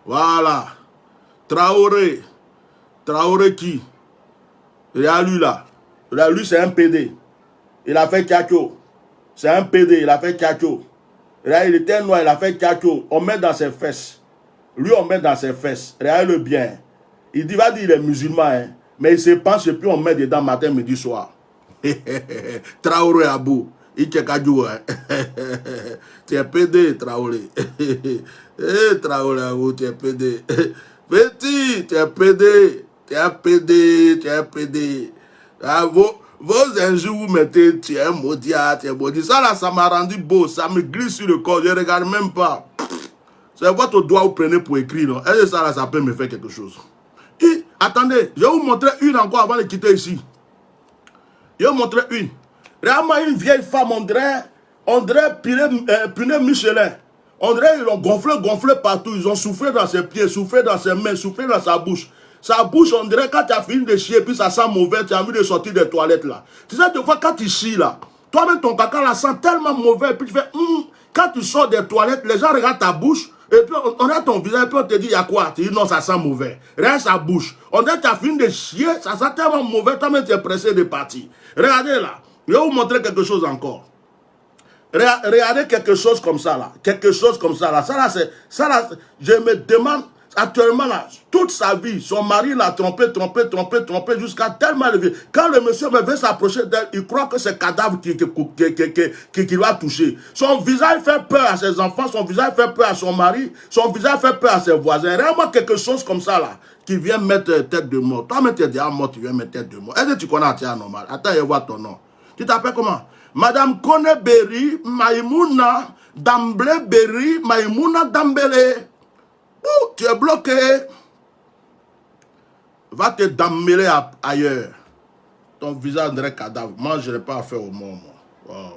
Voilà. Traoré. Traoré qui? Regarde lui là. Regarde lui, c'est un PD. Il a fait Tchacho. C'est un PD, il a fait Tchacho. Regarde, il était noir, il a fait Tchacho. On met dans ses fesses. Lui, on met dans ses fesses. Regarde-le bien. Il dit, va dire, il est musulman, hein. Mais il se penche et puis on met dedans matin, midi, soir. Traoré Abou. Il tu es PD, Traoré. Traoré Abou, tu es PD. Petit, tu es PD. Tu es PD, tu es PD. Ah, vos injures, vous mettez, tu es maudit, tu es maudit. Ça là, ça m'a rendu beau. Ça me glisse sur le corps. Je ne regarde même pas. C'est votre doigt que vous prenez pour écrire. Non? Est-ce que ça là, ça peut me faire quelque chose? Et, attendez, je vais vous montrer une encore avant de quitter ici. Je vais vous montrer une. Regarde-moi une vieille femme, on dirait Pinet Michelin. On dirait ils l'ont gonflé partout. Ils ont soufflé dans ses pieds, soufflé dans ses mains, soufflé dans sa bouche. Ça bouche, on dirait quand tu as fini de chier, puis ça sent mauvais, tu as envie de sortir des toilettes là. Tu sais, des fois, quand tu chies là, toi-même ton caca là sent tellement mauvais, puis tu fais, quand tu sors des toilettes, les gens regardent ta bouche, et puis on a ton visage, et puis on te dit, il y a quoi? Tu dis, non, ça sent mauvais. Regarde sa bouche. On dirait que tu as fini de chier, ça sent tellement mauvais, toi-même tu es pressé de partir. Regardez là, je vais vous montrer quelque chose encore. Regardez quelque chose comme ça là. Quelque chose comme ça là. Ça là, je me demande, actuellement là, toute sa vie, son mari l'a trompé jusqu'à tellement élevé. Quand le monsieur veut s'approcher d'elle, il croit que c'est cadavre qui va toucher. Son visage fait peur à ses enfants, son visage fait peur à son mari, son visage fait peur à ses voisins. Regarde-moi quelque chose comme ça là, qui vient mettre tête de mort. Toi-même tu es déjà mort, tu viens mettre tête de mort. Est-ce que tu connais Atia normal? Attends, je vois ton nom. Tu t'appelles comment? Madame Koneberi Maïmouna Dambleberi Maïmouna Dambele. Tu es bloqué. Va te dammeler ailleurs. Ton visage dirait cadavre. Moi, je n'ai pas affaire aux morts.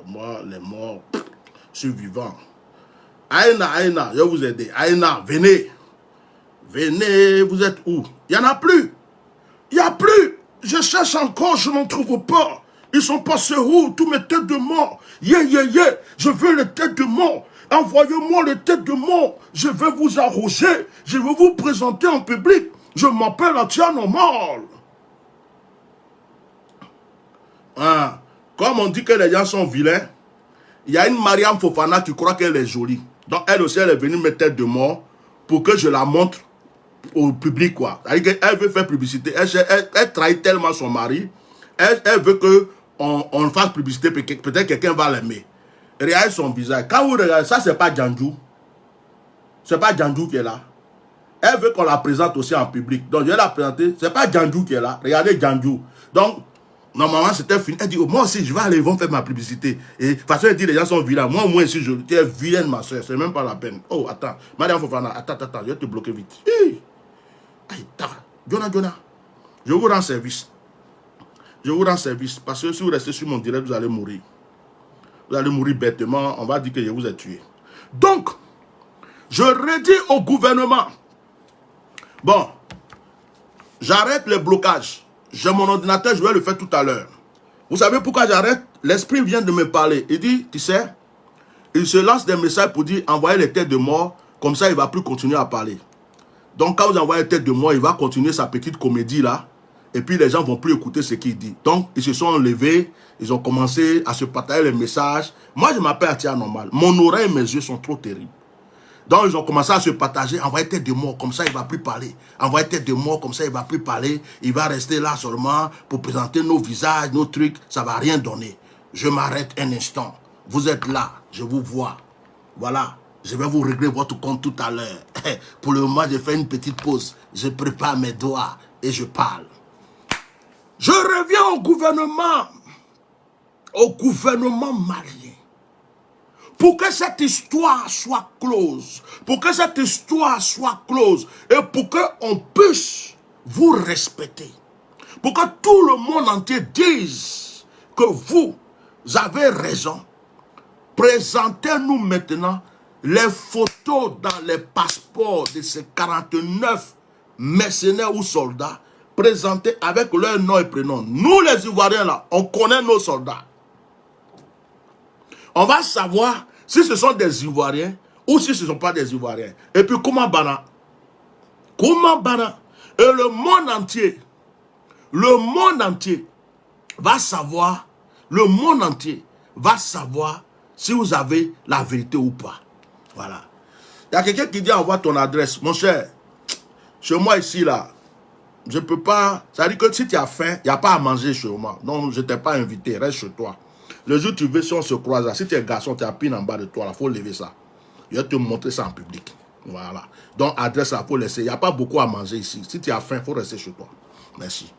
Moi, les morts, je suis vivant. Aïna, je vais vous aider. Aïna, venez. Venez, vous êtes où? Il n'y en a plus. Il n'y a plus. Je cherche encore, je n'en trouve pas. Ils sont passés où? Tous mes têtes de mort. Je veux les têtes de mort. Envoyez-moi les têtes de mort. Je vais vous arroser. Je vais vous présenter en public. Je m'appelle Atia Normal. Ah, comme on dit que les gens sont vilains, il y a une Mariam Fofana qui croit qu'elle est jolie. Donc elle aussi, elle est venue mettre tête de mort pour que je la montre au public, quoi. C'est-à-dire qu'elle veut faire publicité. Elle trahit tellement son mari. Elle veut qu'on fasse publicité, peut-être quelqu'un va l'aimer. Regardez son visage. Quand vous regardez, ça c'est pas Djandjou. C'est pas Djandjou qui est là. Elle veut qu'on la présente aussi en public. Donc je vais la présenter. C'est pas Djandjou qui est là. Regardez Djandjou. Donc, normalement c'était fini. Elle dit, oh, moi aussi je vais aller, ils vont faire ma publicité. Et de toute façon, elle dit, les gens sont vilains. Moi aussi, tu es vilaine, ma soeur. C'est même pas la peine. Oh, attends. Madame Fofana, attends. Je vais te bloquer vite. Aïe, Jonah. Je vous rends service. Je vous rends service. Parce que si vous restez sur mon direct, vous allez mourir. Vous allez mourir bêtement. On va dire que je vous ai tué. Donc, je redis au gouvernement. Bon, j'arrête les blocages. J'ai mon ordinateur, je vais le faire tout à l'heure. Vous savez pourquoi j'arrête? L'esprit vient de me parler. Il dit, tu sais, il se lance des messages pour dire, envoyez les têtes de mort. Comme ça, il ne va plus continuer à parler. Donc, quand vous envoyez les têtes de mort, il va continuer sa petite comédie là. Et puis les gens ne vont plus écouter ce qu'il dit. Donc, ils se sont levés, ils ont commencé à se partager les messages. Moi, je m'appelle Atia Normal. Mon oreille et mes yeux sont trop terribles. Donc, ils ont commencé à se partager, envoyer tête de mort, comme ça, il ne va plus parler. Envoyer tête de mort, comme ça, il ne va plus parler. Il va rester là seulement pour présenter nos visages, nos trucs. Ça ne va rien donner. Je m'arrête un instant. Vous êtes là, je vous vois. Voilà, je vais vous régler votre compte tout à l'heure. Pour le moment, je fais une petite pause. Je prépare mes doigts et je parle. Je reviens au gouvernement malien, pour que cette histoire soit close, et pour qu'on puisse vous respecter, pour que tout le monde entier dise que vous avez raison. Présentez-nous maintenant les photos dans les passeports de ces 49 mercenaires ou soldats, présentés avec leur nom et prénom. Nous les Ivoiriens là, on connaît nos soldats. On va savoir si ce sont des Ivoiriens ou si ce ne sont pas des Ivoiriens. Et puis comment bana? Et le monde entier va savoir, si vous avez la vérité ou pas. Voilà. Il y a quelqu'un qui dit envoie ton adresse. Mon cher, chez moi ici là, je ne peux pas. Ça veut dire que si tu as faim, il n'y a pas à manger chez moi. Donc, je ne t'ai pas invité. Reste chez toi. Le jour où tu veux, si on se croise là, si tu es garçon, tu as pine en bas de toi, il faut lever ça. Je vais te montrer ça en public. Voilà. Donc, adresse là, il faut laisser. Il n'y a pas beaucoup à manger ici. Si tu as faim, il faut rester chez toi. Merci.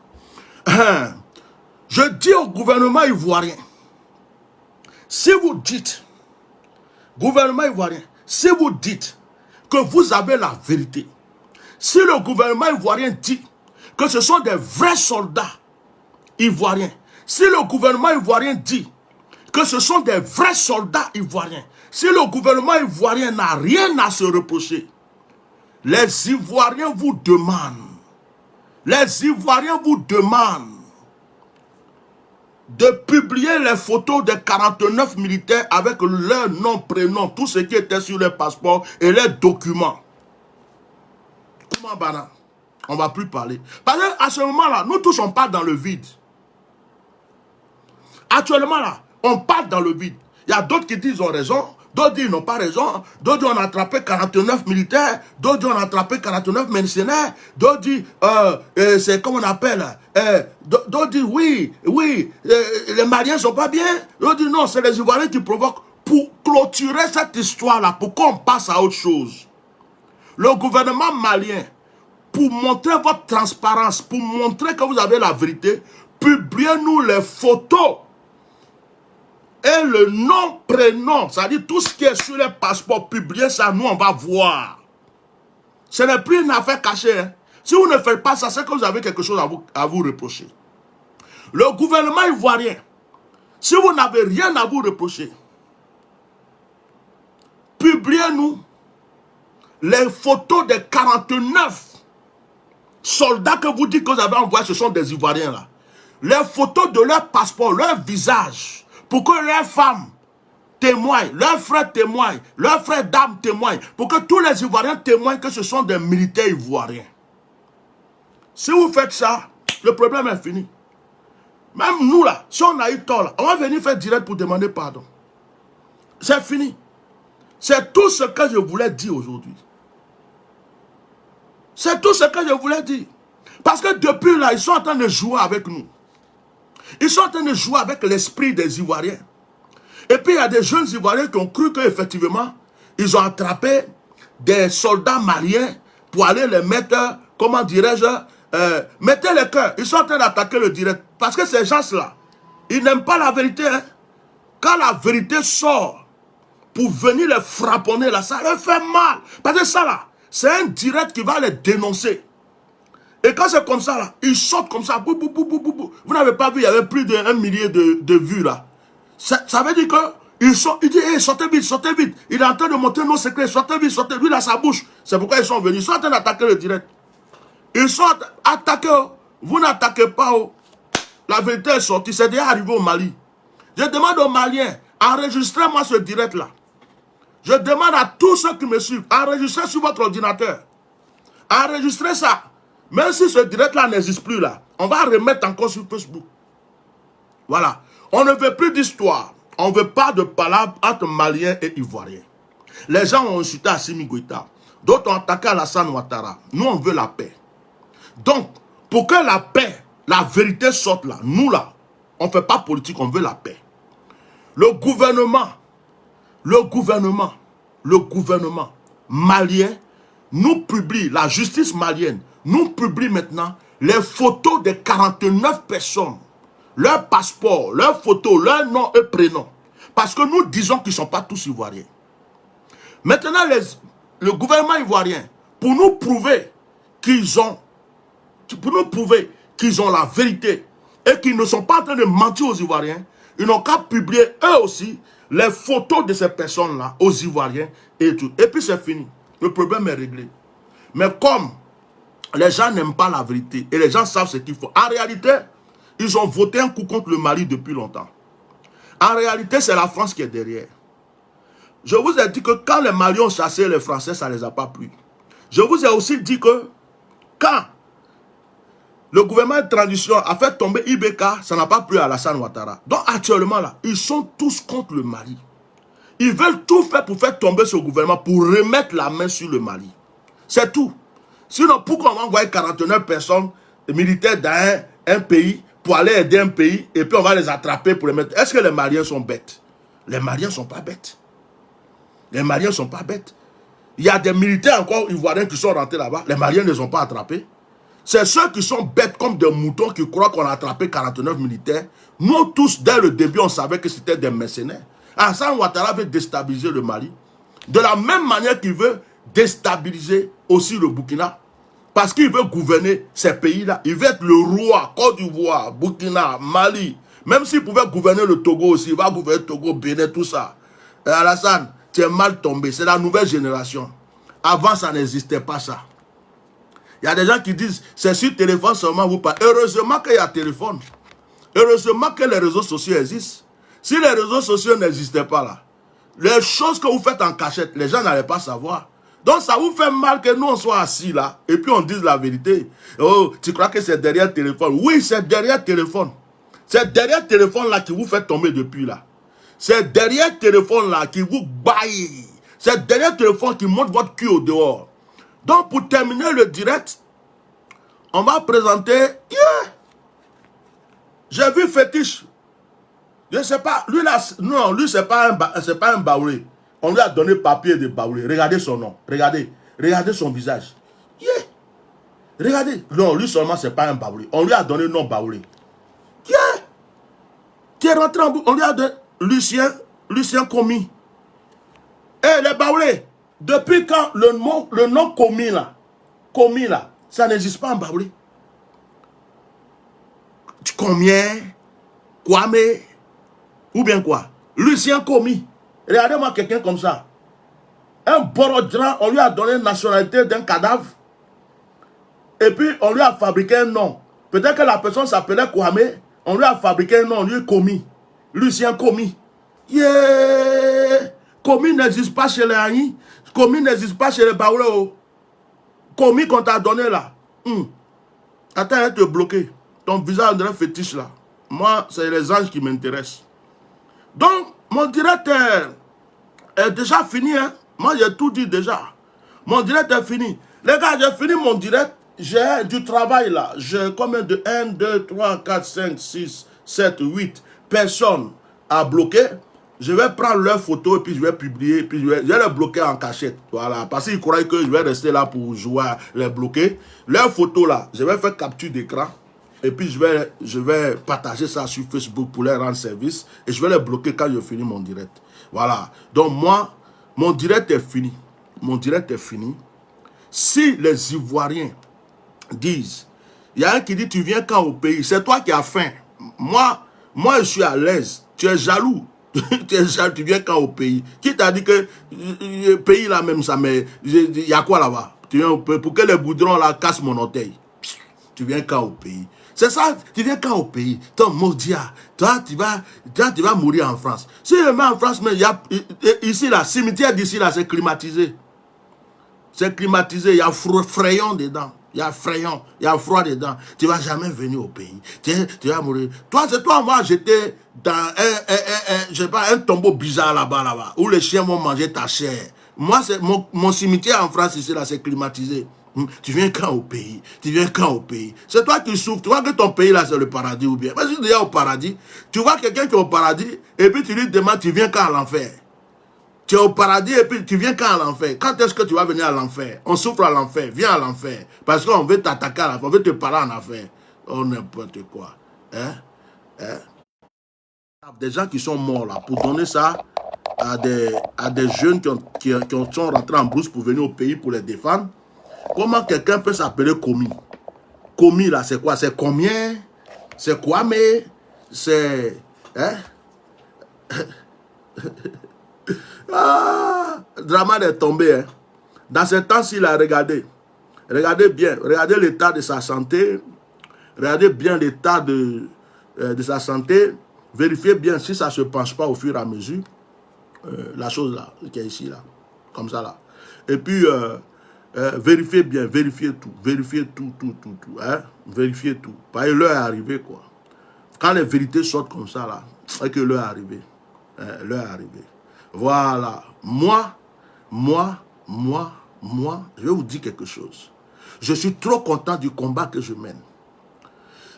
Je dis au gouvernement ivoirien, si vous dites, gouvernement ivoirien, si vous dites que vous avez la vérité, si le gouvernement ivoirien dit que ce sont des vrais soldats ivoiriens, si le gouvernement ivoirien dit que ce sont des vrais soldats ivoiriens, si le gouvernement ivoirien n'a rien à se reprocher, les Ivoiriens vous demandent Les Ivoiriens vous demandent de publier les photos des 49 militaires avec leur nom, prénom, tout ce qui était sur les passeports et les documents. Comment bana? On ne va plus parler. Parce qu'à ce moment-là, nous tous on part dans le vide. Actuellement là, on part dans le vide. Il y a d'autres qui disent qu'ils ont raison, d'autres disent qu'ils n'ont pas raison, d'autres disent qu'on a attrapé 49 militaires, d'autres disent qu'on a attrapé 49 mercenaires, d'autres disent, c'est comme on appelle, d'autres disent oui, les Maliens ne sont pas bien, d'autres disent non, c'est les Ivoiriens qui provoquent. Pour clôturer cette histoire-là, pour qu'on passe à autre chose, le gouvernement malien, pour montrer votre transparence, pour montrer que vous avez la vérité, publiez-nous les photos et le nom, prénom, c'est-à-dire tout ce qui est sur les passeports, publiez ça, nous on va voir. Ce n'est plus une affaire cachée. Hein. Si vous ne faites pas ça, c'est que vous avez quelque chose à vous reprocher. Le gouvernement ivoirien, si vous n'avez rien à vous reprocher, publiez-nous les photos des 49 soldats que vous dites que vous avez envoyés, ce sont des Ivoiriens là. Les photos de leur passeport, leur visage, pour que leurs femmes témoignent, leurs frères témoignent, leurs frères d'armes témoignent, pour que tous les Ivoiriens témoignent que ce sont des militaires ivoiriens. Si vous faites ça, le problème est fini. Même nous là, si on a eu tort là, on va venir faire direct pour demander pardon. C'est fini. C'est tout ce que je voulais dire aujourd'hui. C'est tout ce que je voulais dire. Parce que depuis là, ils sont en train de jouer avec nous. Ils sont en train de jouer avec l'esprit des Ivoiriens. Et puis il y a des jeunes Ivoiriens qui ont cru qu'effectivement, ils ont attrapé des soldats maliens pour aller les mettre, comment dirais-je, mettez les cœurs. Ils sont en train d'attaquer le direct. Parce que ces gens-là, ils n'aiment pas la vérité. Hein. Quand la vérité sort, pour venir les frapponner là, ça leur fait mal. Parce que ça là, c'est un direct qui va les dénoncer. Et quand c'est comme ça là, ils sortent comme ça. Bou, bou, bou, bou, bou, bou. Vous n'avez pas vu, il y avait plus d'1 millier de vues là. Ça veut dire que il dit, hey, sortez vite. Il est en train de montrer nos secrets, sortez vite. Lui, il a sa bouche. C'est pourquoi ils sont venus. Ils sont en train d'attaquer le direct. Ils sont attaqués. Vous n'attaquez pas. La vérité est sortie. C'est déjà arrivé au Mali. Je demande aux Maliens, enregistrez-moi ce direct là. Je demande à tous ceux qui me suivent, enregistrez sur votre ordinateur. Enregistrez ça. Même si ce direct-là n'existe plus là, on va remettre encore sur Facebook. Voilà. On ne veut plus d'histoire. On ne veut pas de palabres entre Maliens et Ivoiriens. Les gens ont insulté Assimi Goïta. D'autres ont attaqué Alassane Ouattara. Nous, on veut la paix. Donc, pour que la paix, la vérité sorte là, nous là, on ne fait pas politique, on veut la paix. Le gouvernement malien nous publie, la justice malienne nous publie maintenant les photos des 49 personnes, leurs passeports, leurs photos, leurs noms et prénoms. Parce que nous disons qu'ils ne sont pas tous ivoiriens. Maintenant, le gouvernement ivoirien, pour nous prouver qu'ils ont la vérité et qu'ils ne sont pas en train de mentir aux Ivoiriens, ils n'ont qu'à publier eux aussi les photos de ces personnes-là aux Ivoiriens et tout. Et puis c'est fini. Le problème est réglé. Mais comme les gens n'aiment pas la vérité et les gens savent ce qu'il faut, en réalité, ils ont voté un coup contre le Mali depuis longtemps. En réalité, c'est la France qui est derrière. Je vous ai dit que quand les Maliens ont chassé les Français, ça ne les a pas plu. Je vous ai aussi dit que quand le gouvernement de transition a fait tomber IBK, ça n'a pas plu à Alassane Ouattara. Donc actuellement là, ils sont tous contre le Mali. Ils veulent tout faire pour faire tomber ce gouvernement, pour remettre la main sur le Mali. C'est tout. Sinon, pourquoi on va envoyer 49 personnes militaires dans un pays pour aller aider un pays et puis on va les attraper pour les mettre. Est-ce que les Maliens sont bêtes? Les Maliens ne sont pas bêtes. Les Maliens ne sont pas bêtes. Il y a des militaires encore ivoiriens qui sont rentrés là-bas. Les Maliens ne les ont pas attrapés. C'est ceux qui sont bêtes comme des moutons qui croient qu'on a attrapé 49 militaires. Nous tous, dès le début, on savait que c'était des mercenaires. Alassane Ouattara veut déstabiliser le Mali. De la même manière qu'il veut déstabiliser aussi le Burkina. Parce qu'il veut gouverner ces pays-là. Il veut être le roi, Côte d'Ivoire, Burkina, Mali. Même s'il pouvait gouverner le Togo aussi, il va gouverner Togo, Bénin, tout ça. Et Alassane, tu es mal tombé. C'est la nouvelle génération. Avant, ça n'existait pas ça. Il y a des gens qui disent, c'est sur téléphone seulement vous parlez. Heureusement qu'il y a téléphone. Heureusement que les réseaux sociaux existent. Si les réseaux sociaux n'existaient pas là, les choses que vous faites en cachette, les gens n'allaient pas savoir. Donc ça vous fait mal que nous on soit assis là et puis on dise la vérité. Oh, tu crois que c'est derrière téléphone? Oui, c'est derrière téléphone. C'est derrière téléphone là qui vous fait tomber depuis là. C'est derrière téléphone là qui vous baille. C'est derrière téléphone qui monte votre cul au dehors. Donc pour terminer le direct, on va présenter... Yeah! J'ai vu Fétiche. Je sais pas, lui là, non, lui c'est pas un baoulé. On lui a donné papier de baoulé. Regardez son nom, regardez son visage. Yeah. Regardez, non, lui seulement c'est pas un baoulé. On lui a donné nom baoulé. Yeah. Qui est rentré en bout, on lui a donné Lucien Commis. Eh les baoulés, depuis quand le nom Commis là, ça n'existe pas en baoulé. Combien? Kwame? Ou bien quoi? Lucien Commis. Regardez-moi quelqu'un comme ça. Un Borodran, on lui a donné la nationalité d'un cadavre. Et puis, on lui a fabriqué un nom. Peut-être que la personne s'appelait Kwame. On lui a fabriqué un nom, on lui a Commis. Lucien Commis. Yeah! Commis n'existe pas chez les Aïs. Commis n'existe pas chez les Baoulé. Commis qu'on t'a donné là. Attends, elle te bloquer. Ton visage de fétiche là. Moi, c'est les anges qui m'intéressent. Donc, mon direct est déjà fini. Hein? Moi, j'ai tout dit déjà. Mon direct est fini. Les gars, j'ai fini mon direct. J'ai du travail là. J'ai combien de 1, 2, 3, 4, 5, 6, 7, 8 personnes à bloquer. Je vais prendre leurs photos et puis je vais publier. Puis je vais les bloquer en cachette. Voilà. Parce qu'ils croient que je vais rester là pour jouer, les bloquer. Leurs photos là, je vais faire capture d'écran. Et puis je vais partager ça sur Facebook pour leur rendre service. Et je vais les bloquer quand je finis mon direct. Voilà. Donc moi, mon direct est fini. Mon direct est fini. Si les Ivoiriens disent, il y a un qui dit, tu viens quand au pays? C'est toi qui as faim. Moi, je suis à l'aise. Tu es jaloux. Tu es jaloux, tu viens quand au pays? Qui t'a dit que le pays là même, ça, mais il y a quoi là-bas? Pour que les goudrons là cassent mon orteil. Tu viens quand au pays? C'est ça, tu viens quand au pays? Ton Maudia, toi tu vas mourir en France. Si je mets en France, mais ici là, cimetière d'ici là, c'est climatisé. C'est climatisé, il y a frayon dedans. Il y a frayon, il y a froid dedans. Tu ne vas jamais venir au pays. Tu vas mourir. Toi, c'est toi, moi, j'étais dans un tombeau bizarre là-bas, où les chiens vont manger ta chair. Moi, c'est mon cimetière en France, ici là, c'est climatisé. Tu viens quand au pays? Tu viens quand au pays? C'est toi qui souffres. Tu vois que ton pays là c'est le paradis ou bien? Parce que déjà au paradis, tu vois quelqu'un qui est au paradis et puis tu lui demandes tu viens quand à l'enfer? Tu es au paradis et puis tu viens quand à l'enfer? Quand est-ce que tu vas venir à l'enfer? On souffre à l'enfer, viens à l'enfer. Parce qu'on veut t'attaquer à l'enfer, on veut te parler en enfer. Oh n'importe quoi. Des gens qui sont morts là pour donner ça à des jeunes qui sont rentrés en brousse pour venir au pays pour les défendre. Comment quelqu'un peut s'appeler Commis? Commis là, c'est quoi? C'est combien? C'est quoi, mais c'est... Hein? Drama est tombé. Hein? Dans ce temps-ci, là, regardez bien, regardez l'état de sa santé, regardez bien l'état de sa santé, vérifiez bien si ça ne se penche pas au fur et à mesure, la chose là, qui est ici, là, comme ça là. Et puis... vérifiez bien, vérifiez tout, hein? Vérifiez tout. Parce que l'heure est arrivée, quoi. Quand les vérités sortent comme ça, là, c'est que l'heure est arrivée. L'heure est arrivée. Voilà. Moi, je vais vous dire quelque chose. Je suis trop content du combat que je mène.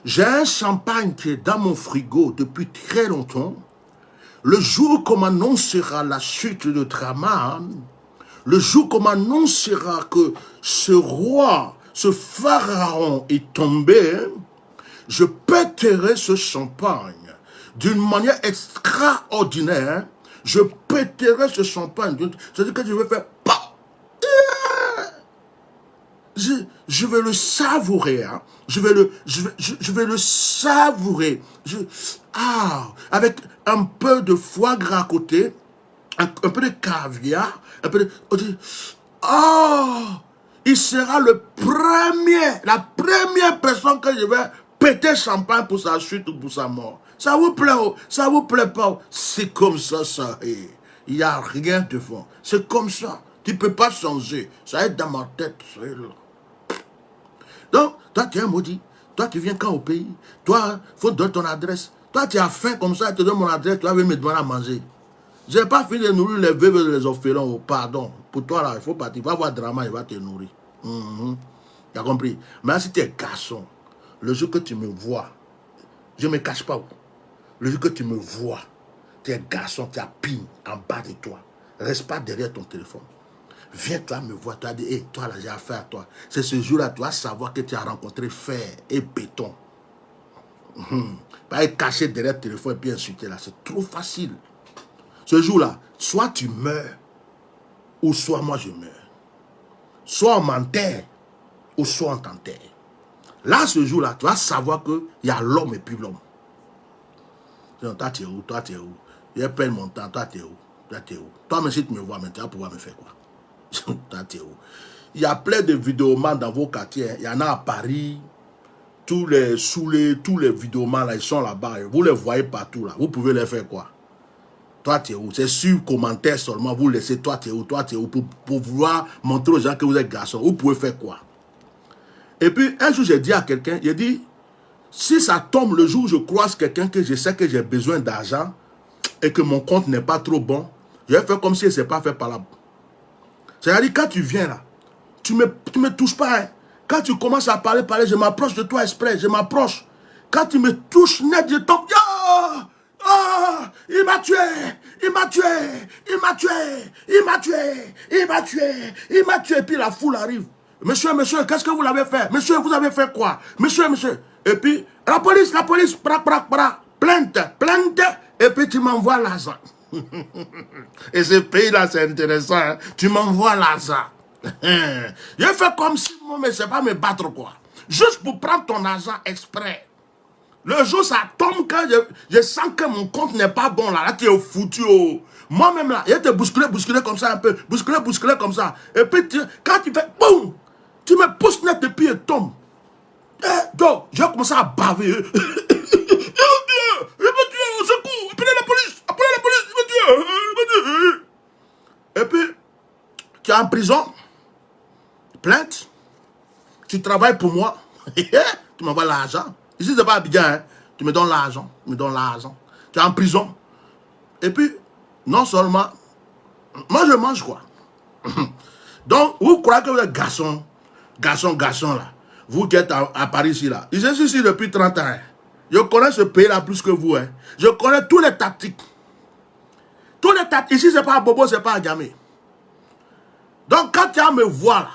J'ai un champagne qui est dans mon frigo depuis très longtemps. Le jour qu'on m'annoncera la chute de Draman, le jour qu'on m'annoncera que ce roi, ce pharaon est tombé, je péterai ce champagne d'une manière extraordinaire. Je péterai ce champagne. C'est-à-dire que je vais faire... Je vais le savourer. Hein. Je vais le savourer. Avec un peu de foie gras à côté. Un peu de caviar, un peu de... il sera la première personne que je vais péter champagne pour sa chute ou pour sa mort. Ça vous plaît ou ça vous plaît pas? C'est comme ça. Il n'y a rien de fond. C'est comme ça. Tu ne peux pas changer. Ça est dans ma tête. Donc, toi, tu es un maudit. Toi, tu viens quand au pays? Toi, il faut donner ton adresse. Toi, tu as faim comme ça, je te donne mon adresse, tu vas venir me demander à manger. Je n'ai pas fini de nourrir les veuves et les orphelins. Oh, pardon. Pour toi, là, il faut partir. Il va avoir drama, il va te nourrir. Tu as compris? Mais si tu es garçon, le jour que tu me vois, je ne me cache pas. Le jour que tu me vois, tu es garçon, tu as ping en bas de toi. Reste pas derrière ton téléphone. Viens, toi, me voir. Tu as dit, hey, toi, là, j'ai affaire à toi. C'est ce jour-là, tu vas savoir que tu as rencontré fer et béton. Pas être caché derrière le téléphone et puis insulter là. C'est trop facile. Ce jour-là, soit tu meurs, ou soit moi je meurs. Soit on m'enterre, ou soit on t'enterre. Là, ce jour-là, tu vas savoir qu'il y a l'homme et puis l'homme. Toi, tu es où? Toi, tu es où? Je perds mon temps. Toi, tu es où? Toi, tu es où? Toi, mais si tu me vois, tu vas pouvoir me faire quoi? Toi, tu es où? Il y a plein de vidéomans dans vos quartiers. Il y en a à Paris. Tous les vidéomans, là, ils sont là-bas. Vous les voyez partout, là. Vous pouvez les faire quoi? Toi, tu es où? C'est sur commentaire seulement. Vous laissez toi, tu es où? Toi, tu es où? Pour pouvoir montrer aux gens que vous êtes garçon. Vous pouvez faire quoi? Et puis, un jour, j'ai dit à quelqu'un, j'ai dit, si ça tombe le jour où je croise quelqu'un que je sais que j'ai besoin d'argent et que mon compte n'est pas trop bon, je vais faire comme si ce n'est pas fait par là. C'est-à-dire, quand tu viens là, tu me touches pas. Hein. Quand tu commences à parler, je m'approche de toi exprès, je m'approche. Quand tu me touches net, je tombe. Il m'a tué, il m'a tué, il m'a tué, il m'a tué, il m'a tué, il m'a tué. Et puis la foule arrive. Monsieur, qu'est-ce que vous l'avez fait? Monsieur, vous avez fait quoi? Monsieur. Et puis, la police, plainte. Et puis tu m'envoies l'argent. Et ce pays-là, c'est intéressant. Hein? Tu m'envoies l'argent. Je fais comme si moi, mais c'est pas me battre quoi. Juste pour prendre ton argent exprès. Le jour ça tombe quand je sens que mon compte n'est pas bon là tu es foutu. Moi-même là, je te bousculer comme ça un peu. Bousculer comme ça. Et puis quand tu fais boum, tu me pousses net et puis il tombe. Donc, j'ai commencé à baver. Il me tue, au secours, appelez la police, il me tue. Et puis, tu es en prison, plainte, tu travailles pour moi, tu m'envoies l'argent. Ici, c'est pas Abidjan, hein. Tu me donnes l'argent, Tu es en prison. Et puis, non seulement, moi je mange quoi. Donc, vous croyez que vous êtes garçon là. Vous qui êtes à Paris ici là. Je suis ici depuis 30 ans. Hein. Je connais ce pays là plus que vous. Hein. Je connais tous les tactiques. Ici, c'est pas à Bobo, c'est pas à Djamé. Donc, quand tu as à me voir là,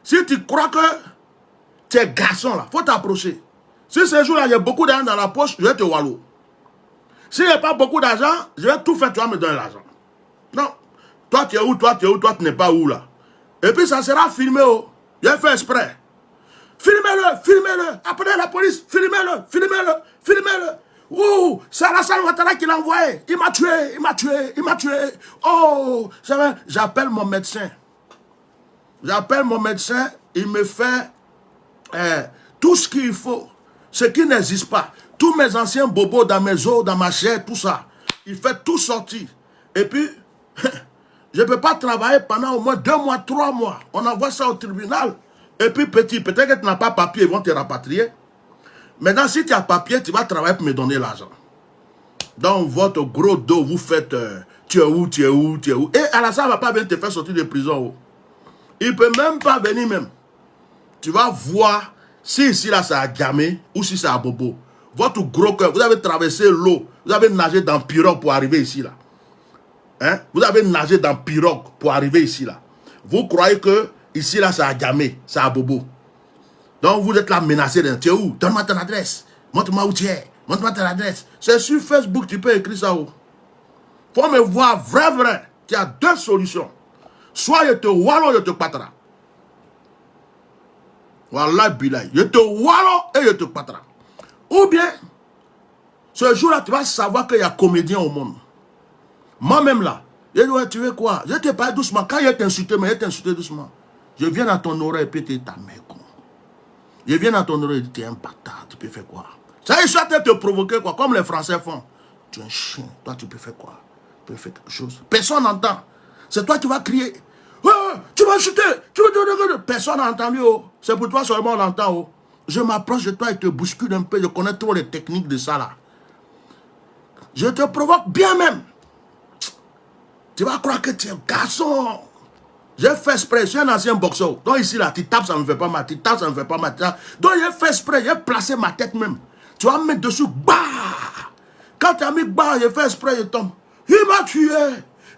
si tu crois que tu es garçon là, faut t'approcher. Si ce jour-là, il y a beaucoup d'argent dans la poche, je vais te wallow. S'il n'y a pas beaucoup d'argent, je vais tout faire, tu vas me donner l'argent. Non. Toi, tu es où, toi, tu n'es pas où là. Et puis, ça sera filmé. Je vais faire exprès. Filmez-le. Appelez la police. Filmez-le. Ouh, c'est Alassane Ouattara qui l'a envoyé. Il m'a tué. Oh, j'appelle mon médecin. Il me fait tout ce qu'il faut. Ce qui n'existe pas. Tous mes anciens bobos dans mes os, dans ma chair, tout ça. Il fait tout sortir. Et puis, je ne peux pas travailler pendant au moins 2 mois, 3 mois. On envoie ça au tribunal. Et puis petit, peut-être que tu n'as pas papier, ils vont te rapatrier. Maintenant, si tu as papier, tu vas travailler pour me donner l'argent. Dans votre gros dos, vous faites tu es où. Et Alassane ne va pas venir te faire sortir de prison. Il ne peut même pas venir même. Tu vas voir si ici là c'est à Djamé ou si c'est à Bobo. Votre gros cœur, vous avez traversé l'eau, vous avez nagé dans pirogue pour arriver ici là. Hein? Vous avez nagé dans pirogue pour arriver ici là. Vous croyez que ici là c'est à Djamé, c'est à Bobo. Donc vous êtes là menacé. Tu es où? Donne-moi ton adresse. Montre-moi où tu es. Montre-moi ton adresse. C'est sur Facebook, tu peux écrire ça. Faut me voir vrai. Tu as 2 solutions. Soit je te wallo, je te patra. Wallah bilay. Je te wallo et je te patra. Ou bien, ce jour-là, tu vas savoir qu'il y a comédien au monde. Moi-même là, je dis, tu veux quoi? Je te parle doucement. Quand il t'insulte, mais il t'insulte doucement. Je viens dans ton oreille et puis tu es ta mère con. Je viens dans ton oreille et tu es un bâtard. Tu peux faire quoi? Ça, ils sont en train de te provoquer quoi? Comme les Français font. Tu es un chien. Toi, tu peux faire quoi? Tu peux faire quelque chose. Personne n'entend. C'est toi qui vas crier. Oh, tu vas chuter. Personne n'a entendu. Oh. C'est pour toi seulement on entend. Oh. Je m'approche de toi et te bouscule un peu. Je connais trop les techniques de ça là. Je te provoque bien même. Tu vas croire que tu es un garçon. J'ai fait exprès, je suis un ancien boxeur. Donc ici, là, tu tapes, ça ne me fait pas mal. Tu tapes, ça ne me fait pas mal. Donc j'ai fait exprès, j'ai placé ma tête même. Tu vas me mettre dessus, bah. Quand tu as mis bah, j'ai fait exprès, je tombe. Il m'a tué.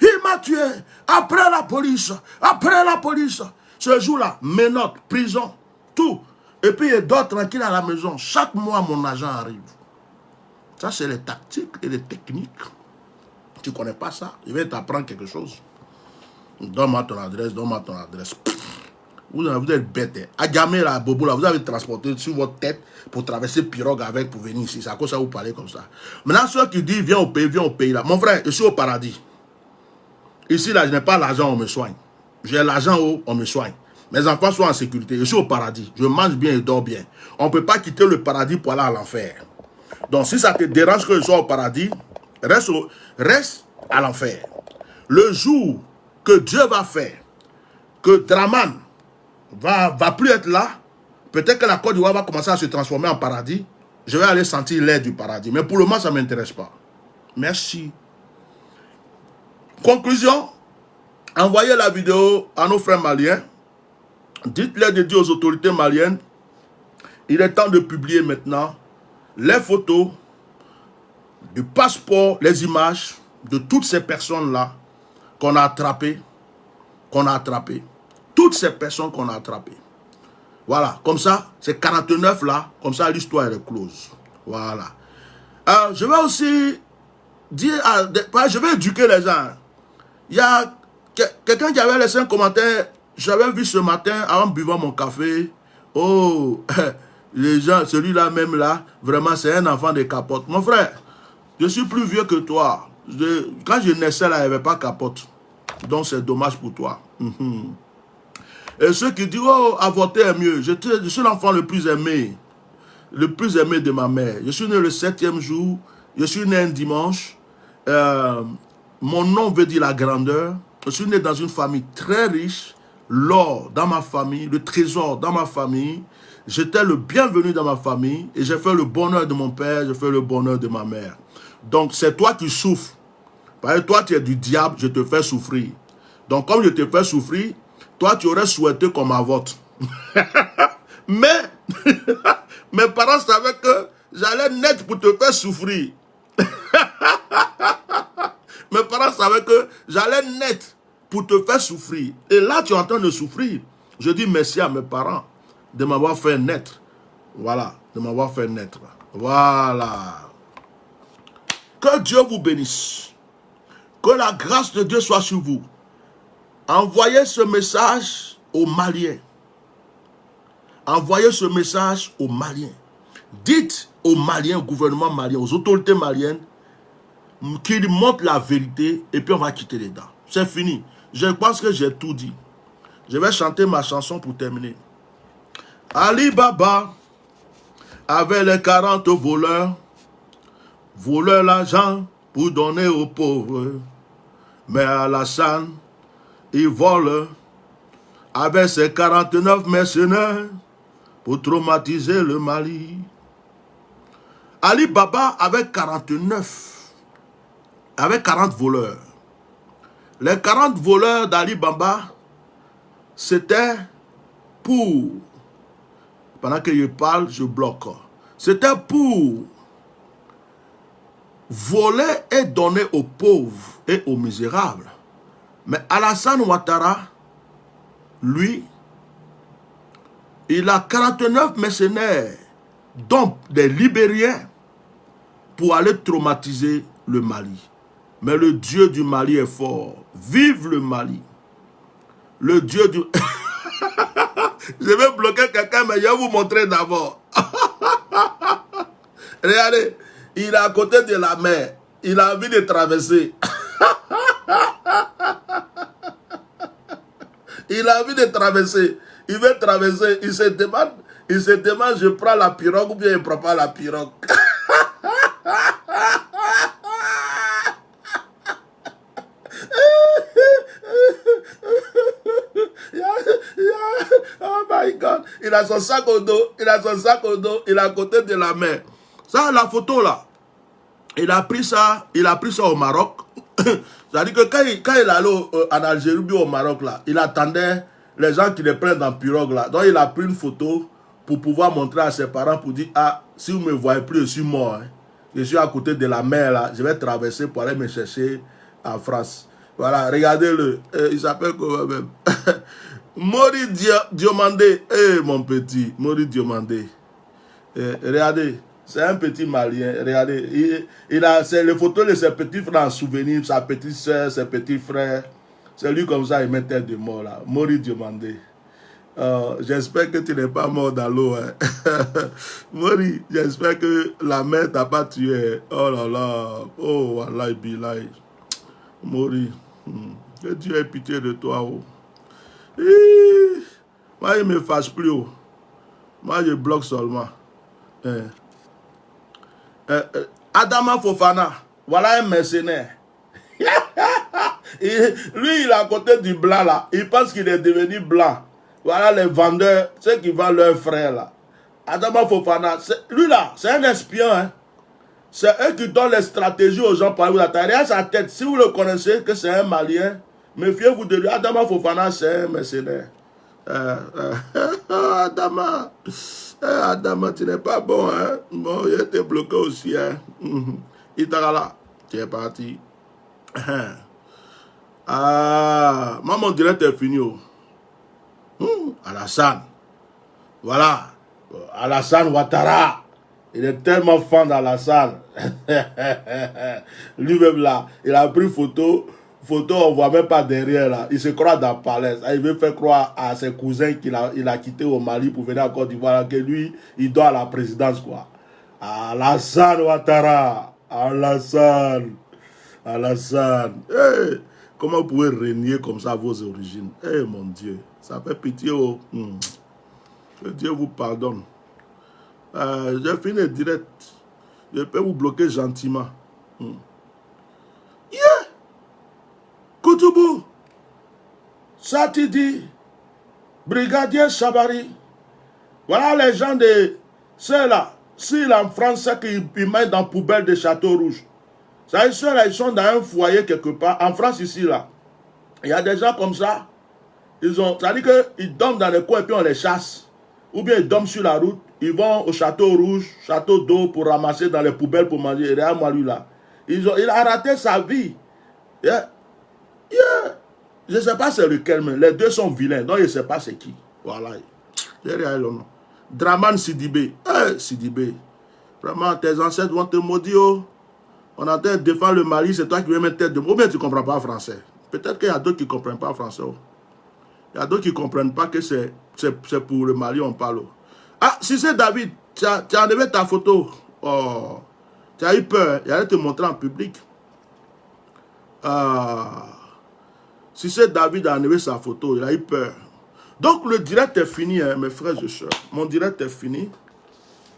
Il m'a tué. Après la police. Après la police. Ce jour-là, menottes, prison, tout. Et puis il dort tranquille à la maison. Chaque mois, mon agent arrive. Ça, c'est les tactiques et les techniques. Tu ne connais pas ça. Je vais t'apprendre quelque chose. Donne-moi ton adresse, donne-moi ton adresse. Vous êtes bête. À Gamé, là, Bobo, là, vous avez transporté sur votre tête pour traverser pirogue avec pour venir ici. C'est à cause ça vous parlez comme ça. Maintenant, ceux qui disent viens au pays là. Mon frère, je suis au paradis. Ici, là, je n'ai pas l'argent, on me soigne. J'ai l'argent, on me soigne. Mes enfants sont en sécurité. Je suis au paradis. Je mange bien et dors bien. On ne peut pas quitter le paradis pour aller à l'enfer. Donc, si ça te dérange que je sois au paradis, reste à l'enfer. Le jour que Dieu va faire, que Draman va plus être là, peut-être que la Côte d'Ivoire va commencer à se transformer en paradis, je vais aller sentir l'air du paradis. Mais pour le moment, ça ne m'intéresse pas. Merci. Conclusion, envoyez la vidéo à nos frères maliens. Dites-leur de dire aux autorités maliennes, il est temps de publier maintenant les photos, du passeport, les images de toutes ces personnes-là qu'on a attrapées. Toutes ces personnes qu'on a attrapées. Voilà, comme ça, c'est 49 là, comme ça l'histoire est close. Voilà. Je vais aussi dire, je vais éduquer les gens. Il y a quelqu'un qui avait laissé un commentaire, j'avais vu ce matin, en buvant mon café, oh, les gens, celui-là même là, vraiment c'est un enfant de capote. Mon frère, je suis plus vieux que toi. Quand je naissais là, il n'y avait pas capote. Donc c'est dommage pour toi. Et ceux qui disent, oh, avorter est mieux. Je suis l'enfant le plus aimé de ma mère. Je suis né le 7e jour. Je suis né un dimanche. Mon nom veut dire la grandeur. Je suis né dans une famille très riche. L'or dans ma famille, le trésor dans ma famille. J'étais le bienvenu dans ma famille. Et j'ai fait le bonheur de mon père, j'ai fait le bonheur de ma mère. Donc c'est toi qui souffres. Parce que toi tu es du diable, je te fais souffrir. Donc comme je te fais souffrir, toi tu aurais souhaité qu'on m'avorte. Mais mes parents savaient que j'allais naître pour te faire souffrir. Mes parents savaient que j'allais naître pour te faire souffrir. Et là tu es en train de souffrir. Je dis merci à mes parents de m'avoir fait naître. Voilà, de m'avoir fait naître. Voilà. Que Dieu vous bénisse. Que la grâce de Dieu soit sur vous. Envoyez ce message aux Maliens. Envoyez ce message aux Maliens. Dites aux Maliens, au gouvernement malien, aux autorités maliennes, qu'ils montrent la vérité et puis on va quitter les dents. C'est fini. Je pense que j'ai tout dit. Je vais chanter ma chanson pour terminer. Ali Baba avait les 40 voleurs, voleur l'argent pour donner aux pauvres. Mais Alassane, il vole avec ses 49 mercenaires pour traumatiser le Mali. Ali Baba avait 49, avec 40 voleurs. Les 40 voleurs d'Ali Baba, c'était pour, pendant que je parle, je bloque. C'était pour voler et donner aux pauvres et aux misérables. Mais Alassane Ouattara, lui, il a 49 mercenaires, dont des Libériens, pour aller traumatiser le Mali. Mais le Dieu du Mali est fort. Vive le Mali. Le Dieu du... Je vais bloquer quelqu'un, mais je vais vous montrer d'abord. Regardez, il est à côté de la mer. Il a envie de traverser. Il a envie de traverser. Il veut traverser. Il se demande, je prends la pirogue ou bien il ne prend pas la pirogue. Oh my God. Il a son sac au dos. Il a son sac au dos. Il est à côté de la mer. Ça, la photo là. Il a pris ça au Maroc. C'est-à-dire que quand il est allé en Algérie ou au Maroc là, il attendait les gens qui le prennent en pirogue là. Donc il a pris une photo pour pouvoir montrer à ses parents pour dire, ah, si vous ne me voyez plus, je suis mort. Hein. Je suis à côté de la mer là. Je vais traverser pour aller me chercher en France. Voilà, regardez-le. Il s'appelle comment même? Mori Diomandé. Mon petit, Mori Diomandé. Regardez. C'est un petit Malien, regardez, il a les photos de ses petits frères en souvenir, sa petite soeur, ses petits frères. C'est lui comme ça, il met tête de mort là. Mori Diomandé. J'espère que tu n'es pas mort dans l'eau. Hein. Mori, j'espère que la mer t'a pas tué. Oh là là. Oh, wallahi billahi. Mori, que Dieu ait pitié de toi. Oh. Moi, il ne me fâche plus. Oh. Moi, je bloque seulement. Adama Fofana, voilà un mercenaire. Lui, il est à côté du blanc là. Il pense qu'il est devenu blanc. Voilà les vendeurs, ceux qui vendent leurs frères là. Adama Fofana, lui là, c'est un espion. Hein. C'est eux qui donnent les stratégies aux gens pour aller vous attaquer. Derrière sa tête, si vous le connaissez, que c'est un Malien, méfiez-vous de lui. Adama Fofana, c'est un mercenaire. Adama. Adama, tu n'es pas bon, hein? Bon, il était bloqué aussi, hein? Itarala, tu es parti. Ah, moi, mon direct est fini. Alassane. Voilà. Alassane Ouattara. Il est tellement fan d'Alassane. Lui-même là, il a pris photo, on ne voit même pas derrière là. Il se croit dans le palais. Il veut faire croire à ses cousins qu'il a quitté au Mali pour venir en Côte d'Ivoire, que lui, il doit à la présidence quoi. Alassane Ouattara. Alassane. Hey, comment vous pouvez renier comme ça vos origines? Eh mon Dieu, ça fait pitié. Oh. Que Dieu vous pardonne. J'ai fini le direct. Je peux vous bloquer gentiment. Yeah! Koutoubou, Satidi, Brigadier Chabari. Voilà les gens de ceux-là. S'ils en France, c'est qu'ils mettent dans la poubelle de Château Rouge. Ça, ceux-là, ils sont dans un foyer quelque part. En France, ici, là. Il y a des gens comme ça. C'est-à-dire qu'ils dorment dans les coins et puis on les chasse. Ou bien ils dorment sur la route. Ils vont au Château Rouge, Château d'eau pour ramasser dans les poubelles pour manger. Regarde-moi lui là. Il a raté sa vie. Yeah. Je ne sais pas c'est lequel, mais les deux sont vilains. Donc je ne sais pas c'est qui. Voilà. Derrière le nom. Draman Sidibé. Sidibé. Vraiment, tes ancêtres vont te maudire. Oh. On a de défendre le Mali, c'est toi qui veux mettre tête de mot. Ou bien tu ne comprends pas français. Peut-être qu'il y a d'autres qui ne comprennent pas français. Oh. Il y a d'autres qui ne comprennent pas que c'est pour le Mali on parle. Oh. Ah, si c'est David, tu as enlevé ta photo. Oh. Tu as eu peur. Il allait te montrer en public. Si c'est David a enlevé sa photo, il a eu peur. Donc le direct est fini, hein, mes frères et sœurs. Mon direct est fini.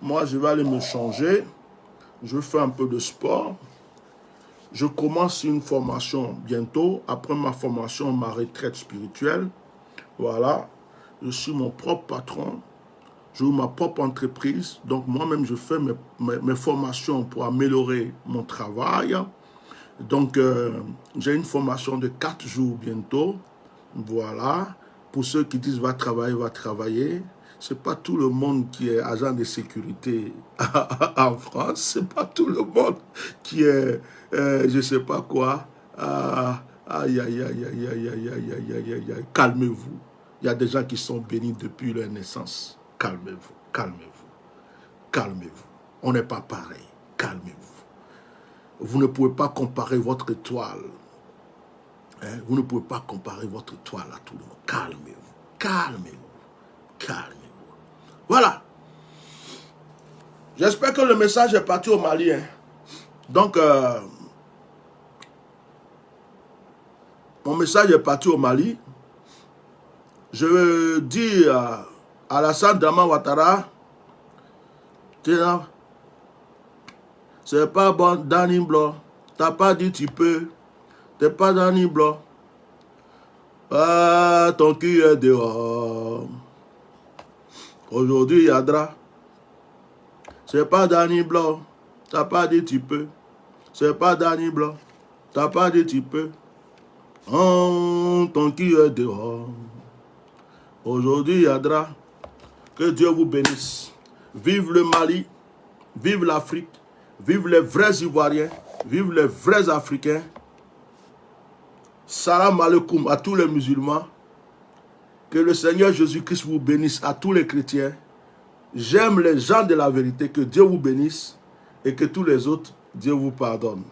Moi, je vais aller me changer. Je vais faire un peu de sport. Je commence une formation bientôt. Après ma formation, ma retraite spirituelle. Voilà. Je suis mon propre patron. J'ai ma propre entreprise. Donc moi-même, je fais mes formations pour améliorer mon travail. Donc, j'ai une formation de 4 jours bientôt. Voilà. Pour ceux qui disent va travailler. Ce n'est pas tout le monde qui est agent de sécurité en France. Ce n'est pas tout le monde qui est, je ne sais pas quoi. Calmez-vous. Il y a des gens qui sont bénis depuis leur naissance. Calmez-vous, calmez-vous, calmez-vous. On n'est pas pareil. Calmez-vous. Vous ne pouvez pas comparer votre étoile. Hein? Vous ne pouvez pas comparer votre étoile à tout le monde. Calmez-vous, calmez-vous, calmez-vous. Voilà. J'espère que le message est parti au Mali. Hein? Donc, mon message est parti au Mali. Je veux dire à Alassane Draman Ouattara, c'est pas bon, Danny Blanc. T'as pas dit tu peux. T'es pas Danny Blanc. Ah, ton cul est dehors. Aujourd'hui, Yadra. C'est pas Danny Blanc. T'as pas dit tu peux. C'est pas Danny Blanc. T'as pas dit tu peux. Oh, ton cul est dehors. Aujourd'hui, Yadra. Que Dieu vous bénisse. Vive le Mali. Vive l'Afrique. Vive les vrais Ivoiriens. Vive les vrais Africains. Salam alaikum à tous les musulmans. Que le Seigneur Jésus-Christ vous bénisse à tous les chrétiens. J'aime les gens de la vérité. Que Dieu vous bénisse. Et que tous les autres, Dieu vous pardonne.